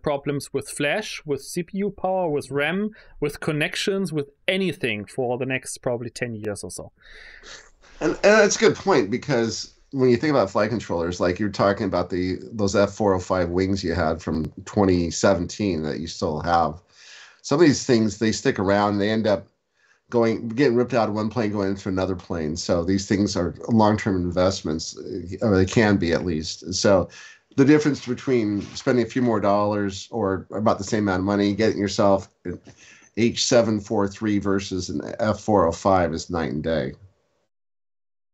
problems with flash, with CPU power, with RAM, with connections, with anything for the next probably 10 years or so. And that's a good point, because when you think about flight controllers, like you're talking about those F405 wings you had from 2017 that you still have, some of these things, they stick around, they end up getting ripped out of one plane, going into another plane. So these things are long-term investments, or they can be at least. So the difference between spending a few more dollars or about the same amount of money, getting yourself an H743 versus an F405 is night and day.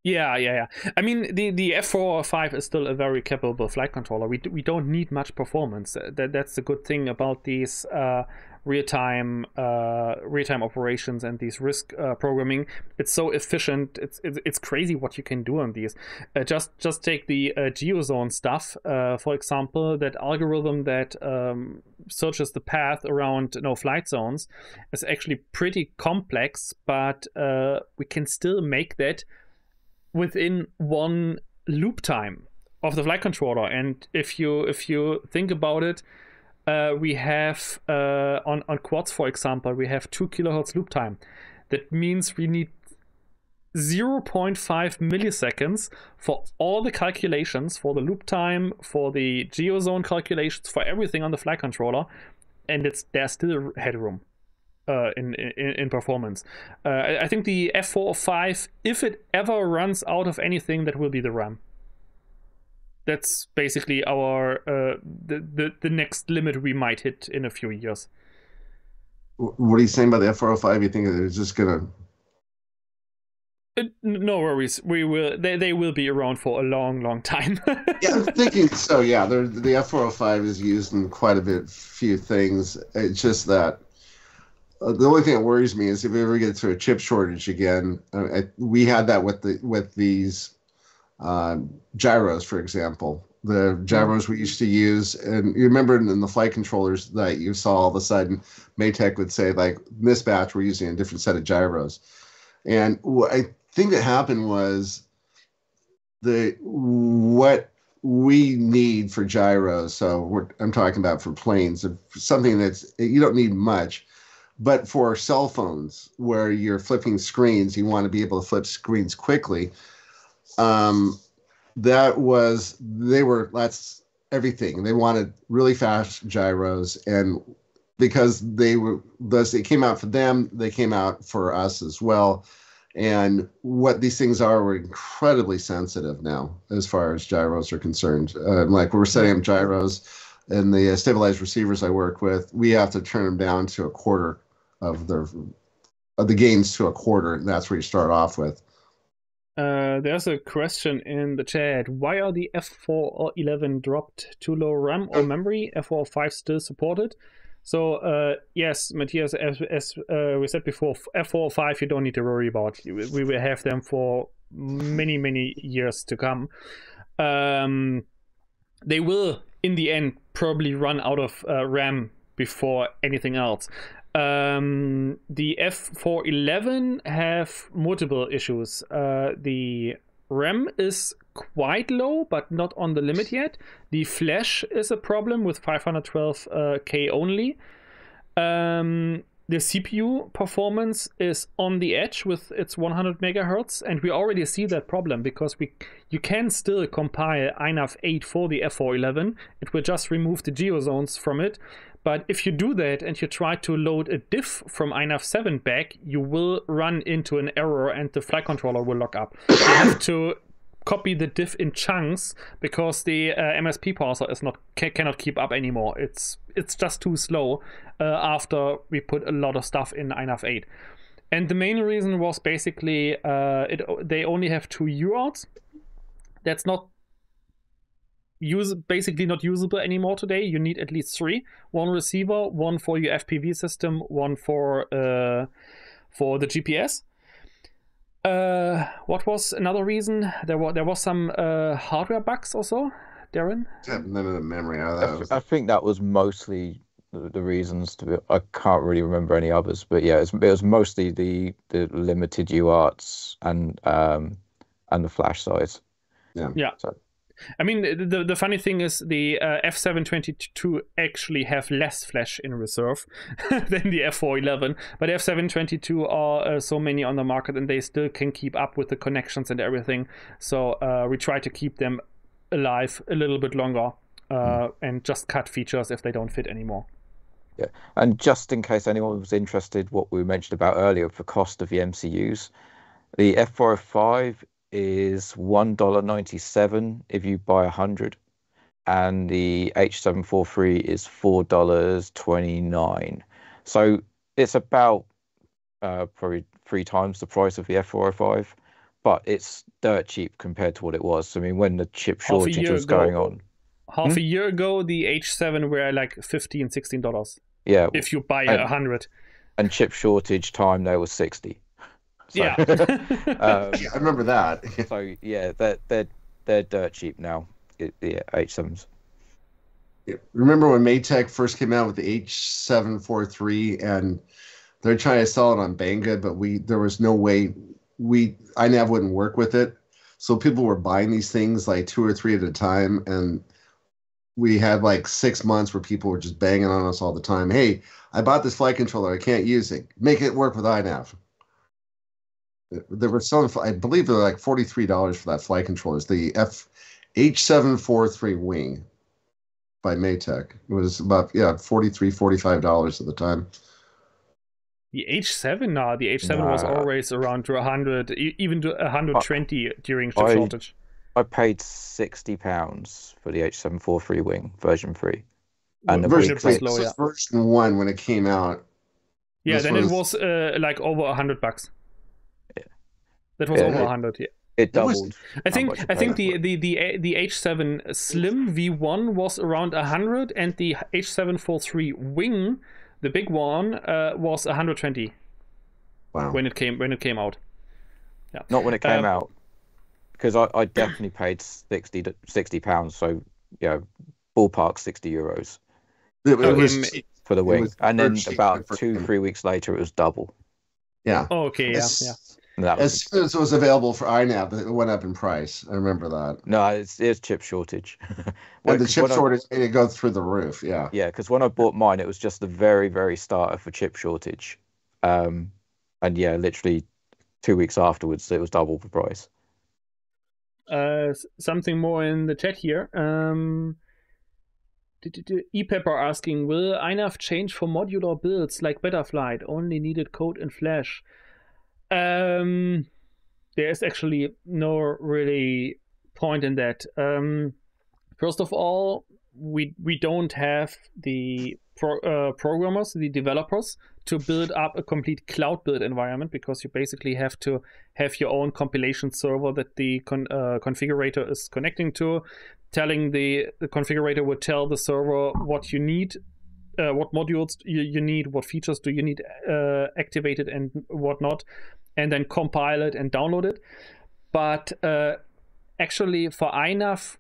Yeah. I mean, the F405 is still a very capable flight controller. We don't need much performance. That's the good thing about these real-time operations and these RISC programming. It's so efficient. It's crazy what you can do on these. Just take the GeoZone stuff, for example. That algorithm that searches the path around no-flight zones is actually pretty complex, but we can still make that within one loop time of the flight controller. And if you think about it, we have on quads, for example, we have 2 kilohertz loop time. That means we need 0.5 milliseconds for all the calculations, for the loop time, for the GeoZone calculations, for everything on the flight controller, and there's still headroom in performance. I think the F405, if it ever runs out of anything, that will be the RAM. That's basically our the next limit we might hit in a few years. What are you saying about the F405? You think it's just gonna? No worries. We will. They will be around for a long time. Yeah, I'm thinking so. Yeah, the F405 is used in quite a few things. It's just that. The only thing that worries me is if we ever get to a chip shortage again. We had that with these gyros, for example. The gyros we used to use, and you remember in the flight controllers that you saw all of a sudden, Maytag would say, like, this batch we're using a different set of gyros. And what I think that happened was what we need for gyros. So I'm talking about for planes, something that's you don't need much. But for cell phones, where you're flipping screens, you want to be able to flip screens quickly. That's everything. They wanted really fast gyros, and because they came out for them, they came out for us as well. And what these things are, we're incredibly sensitive now as far as gyros are concerned. Like we're setting up gyros, and the stabilized receivers I work with, we have to turn them down to a quarter of the gains to a quarter, and that's where you start off with. There's a question in the chat. Why are the F411 dropped? Too low RAM or memory? F405 still supported? So yes, Matthias, as we said before, F405 you don't need to worry about. We will have them for many years to come. They will in the end probably run out of RAM before anything else. The F411 have multiple issues. The RAM is quite low, but not on the limit yet. The flash is a problem with 512K only. The CPU performance is on the edge with its 100 megahertz, and we already see that problem because you can still compile INAV 8 for the F411. It will just remove the geozones from it. But if you do that and you try to load a diff from INAV 7 back, you will run into an error and the flight controller will lock up. You have to copy the diff in chunks because the MSP parser cannot keep up anymore. It's just too slow after we put a lot of stuff in INAV 8. And the main reason was basically they only have 2 UARTs. That's not basically not usable anymore today. You need at least 3. 1 receiver, 1 for your FPV system, 1 for the GPS. What was another reason? There was some hardware bugs also, Darren? I have none of the memory out of that. I think that was mostly the reasons. I can't really remember any others, but yeah, it was mostly the limited UARTs and the flash size. Yeah. So. I mean, the funny thing is the F722 actually have less flash in reserve than the F411, but F722 are so many on the market and they still can keep up with the connections and everything. So we try to keep them alive a little bit longer and just cut features if they don't fit anymore. Yeah, and just in case anyone was interested, what we mentioned about earlier for cost of the MCUs, the F405 is $1.97 if you buy 100, and the H743 is $4.29. So it's about probably 3 times the price of the F405, but it's dirt cheap compared to what it was. I mean, when the chip shortage was going on. Half a year ago, the H7 were like $15, $16. Yeah. If you buy 100. And chip shortage time, there was 60. So, yeah. I remember that. So yeah, they're dirt cheap now. The H7s. Yeah. Remember when Maytech first came out with the H743 and they're trying to sell it on Banggood, but there was no way INAV wouldn't work with it. So people were buying these things like 2 or 3 at a time, and we had like 6 months where people were just banging on us all the time. Hey, I bought this flight controller. I can't use it. Make it work with INAV. There were some, I believe, they were like $43 for that flight controller. It's the H743 Wing by Maytech. It was about $43, $45 at the time. The H7, the H7 was always around to 100, even to 120 during chip shortage. I paid £60 for the H743 Wing version 3, and the version 3, slow, yeah. Version 1 when it came out. Yeah, then it was like over $100. Yeah. That was over 100. Yeah. It doubled. I think the H7 Slim V1 was around 100, and the H743 Wing, the big one, was 120. Wow. When it came out. Yeah. Not when it came out, because I definitely paid £60. So yeah, ballpark €60. For the Wing, and then about 2-3 weeks later, it was double. Yeah. Oh, okay. Yeah. As soon as it was available for INAV, it went up in price. I remember that. No, it's chip shortage. And the chip shortage made it go through the roof. Yeah. Yeah, because when I bought mine, it was just the very, very start of a chip shortage, and yeah, literally 2 weeks afterwards, it was double the price. Something more in the chat here. ePepper asking, will INAV change for modular builds like Betaflight? Only needed code and flash. There is actually no really point in that. First of all, we don't have the programmers, the developers, to build up a complete cloud build environment, because you basically have to have your own compilation server that the configurator is connecting to. Telling the configurator would tell the server what you need, what modules you need, what features do you need activated and whatnot, and then compile it and download it. But actually for INAV,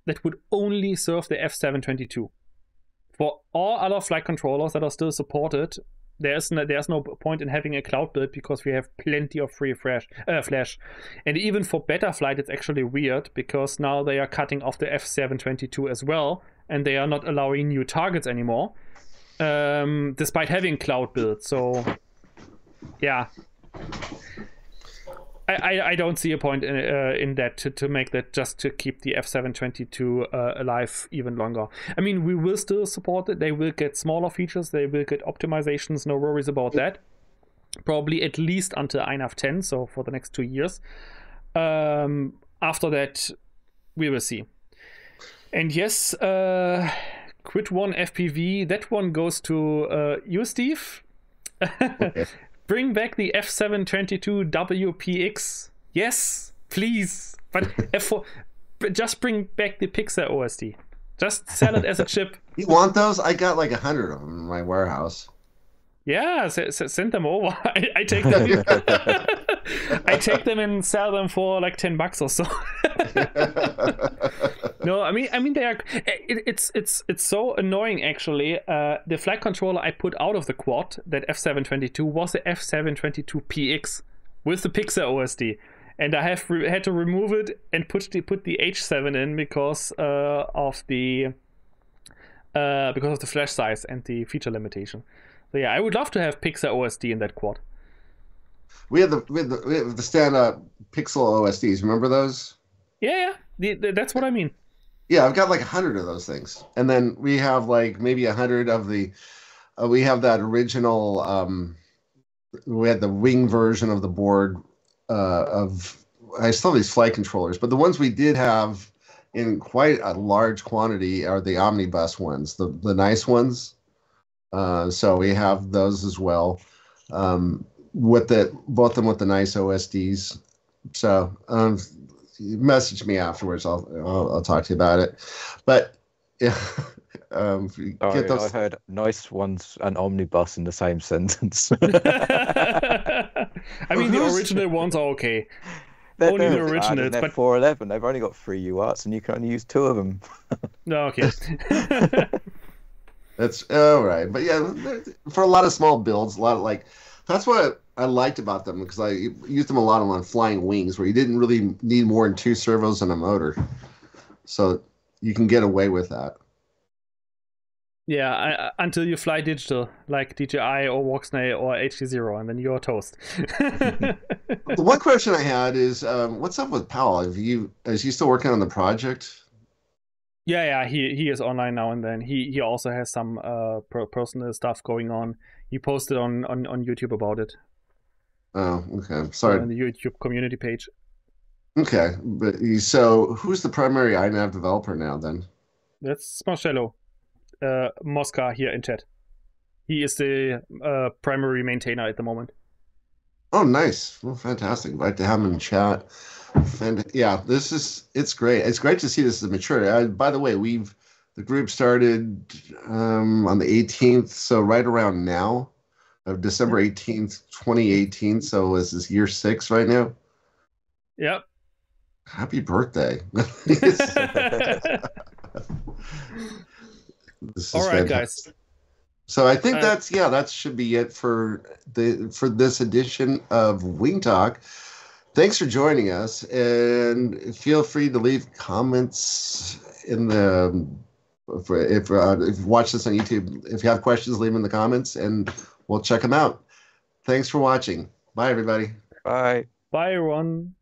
that would only serve the F722. For all other flight controllers that are still supported, there's no point in having a cloud build because we have plenty of free flash. And even for beta flight, it's actually weird because now they are cutting off the F722 as well, and they are not allowing new targets anymore, despite having cloud builds. So, yeah. I don't see a point in that to make that, just to keep the F722 alive even longer. I mean, we will still support it. They will get smaller features. They will get optimizations. No worries about that. Probably at least until INAV 10, so for the next 2 years. After that, we will see. And yes, Quit One FPV, that one goes to you, Steve. Okay. Bring back the F722 WPX. Yes, please. But just bring back the Pixar OSD. Just sell it as a chip. You want those? I got like 100 of them in my warehouse. Yeah, send them over. I take them. I take them and sell them for like $10 or so. No, I mean they are. It's so annoying actually. The flight controller I put out of the quad, that F722, was the F722 PX with the Pixar OSD, and I had to remove it and put the H7 in because of the flash size and the feature limitation. So yeah, I would love to have Pixar OSD in that quad. We have the stand-up Pixel OSDs. Remember those? Yeah. That's what I mean. Yeah, I've got like 100 of those things, and then we have like maybe 100 of the. We have that original. We had the wing version of the board. I still have these flight controllers, but the ones we did have in quite a large quantity are the omnibus ones, the nice ones. So we have those as well, both of them with the nice OSDs. So message me afterwards. I'll talk to you about it. But yeah, get those. I heard nice ones and omnibus in the same sentence. I mean, the original ones are okay. Only the originals, but 411, they've only got 3 UARTs, and you can only use 2 of them. No, okay. That's all right, but yeah, for a lot of small builds, that's what I liked about them, because I used them a lot on flying wings, where you didn't really need more than 2 servos and a motor, so you can get away with that. Yeah, until you fly digital, like DJI or Voxnay or HD0, and then you're toast. The one question I had is, what's up with Powell? Is he still working on the project? Yeah, he is online now and then. He also has some personal stuff going on. He posted on YouTube about it. Oh, okay. Sorry. On the YouTube community page. Okay, but so who's the primary INAV developer now then? That's Marcello Mosca here in chat. He is the primary maintainer at the moment. Oh, nice. Well, fantastic. Glad to have him in chat. Yeah, it's great. It's great to see this mature. By the way, the group started on the 18th, so right around now, of December 18th, 2018. So this is year 6 right now. Yep. Happy birthday. All right, guys. So I think that should be it for this edition of Wing Talk. Thanks for joining us, and feel free to leave comments in the if you watch this on YouTube. If you have questions, leave them in the comments, and we'll check them out. Thanks for watching. Bye, everybody. Bye. Bye, everyone.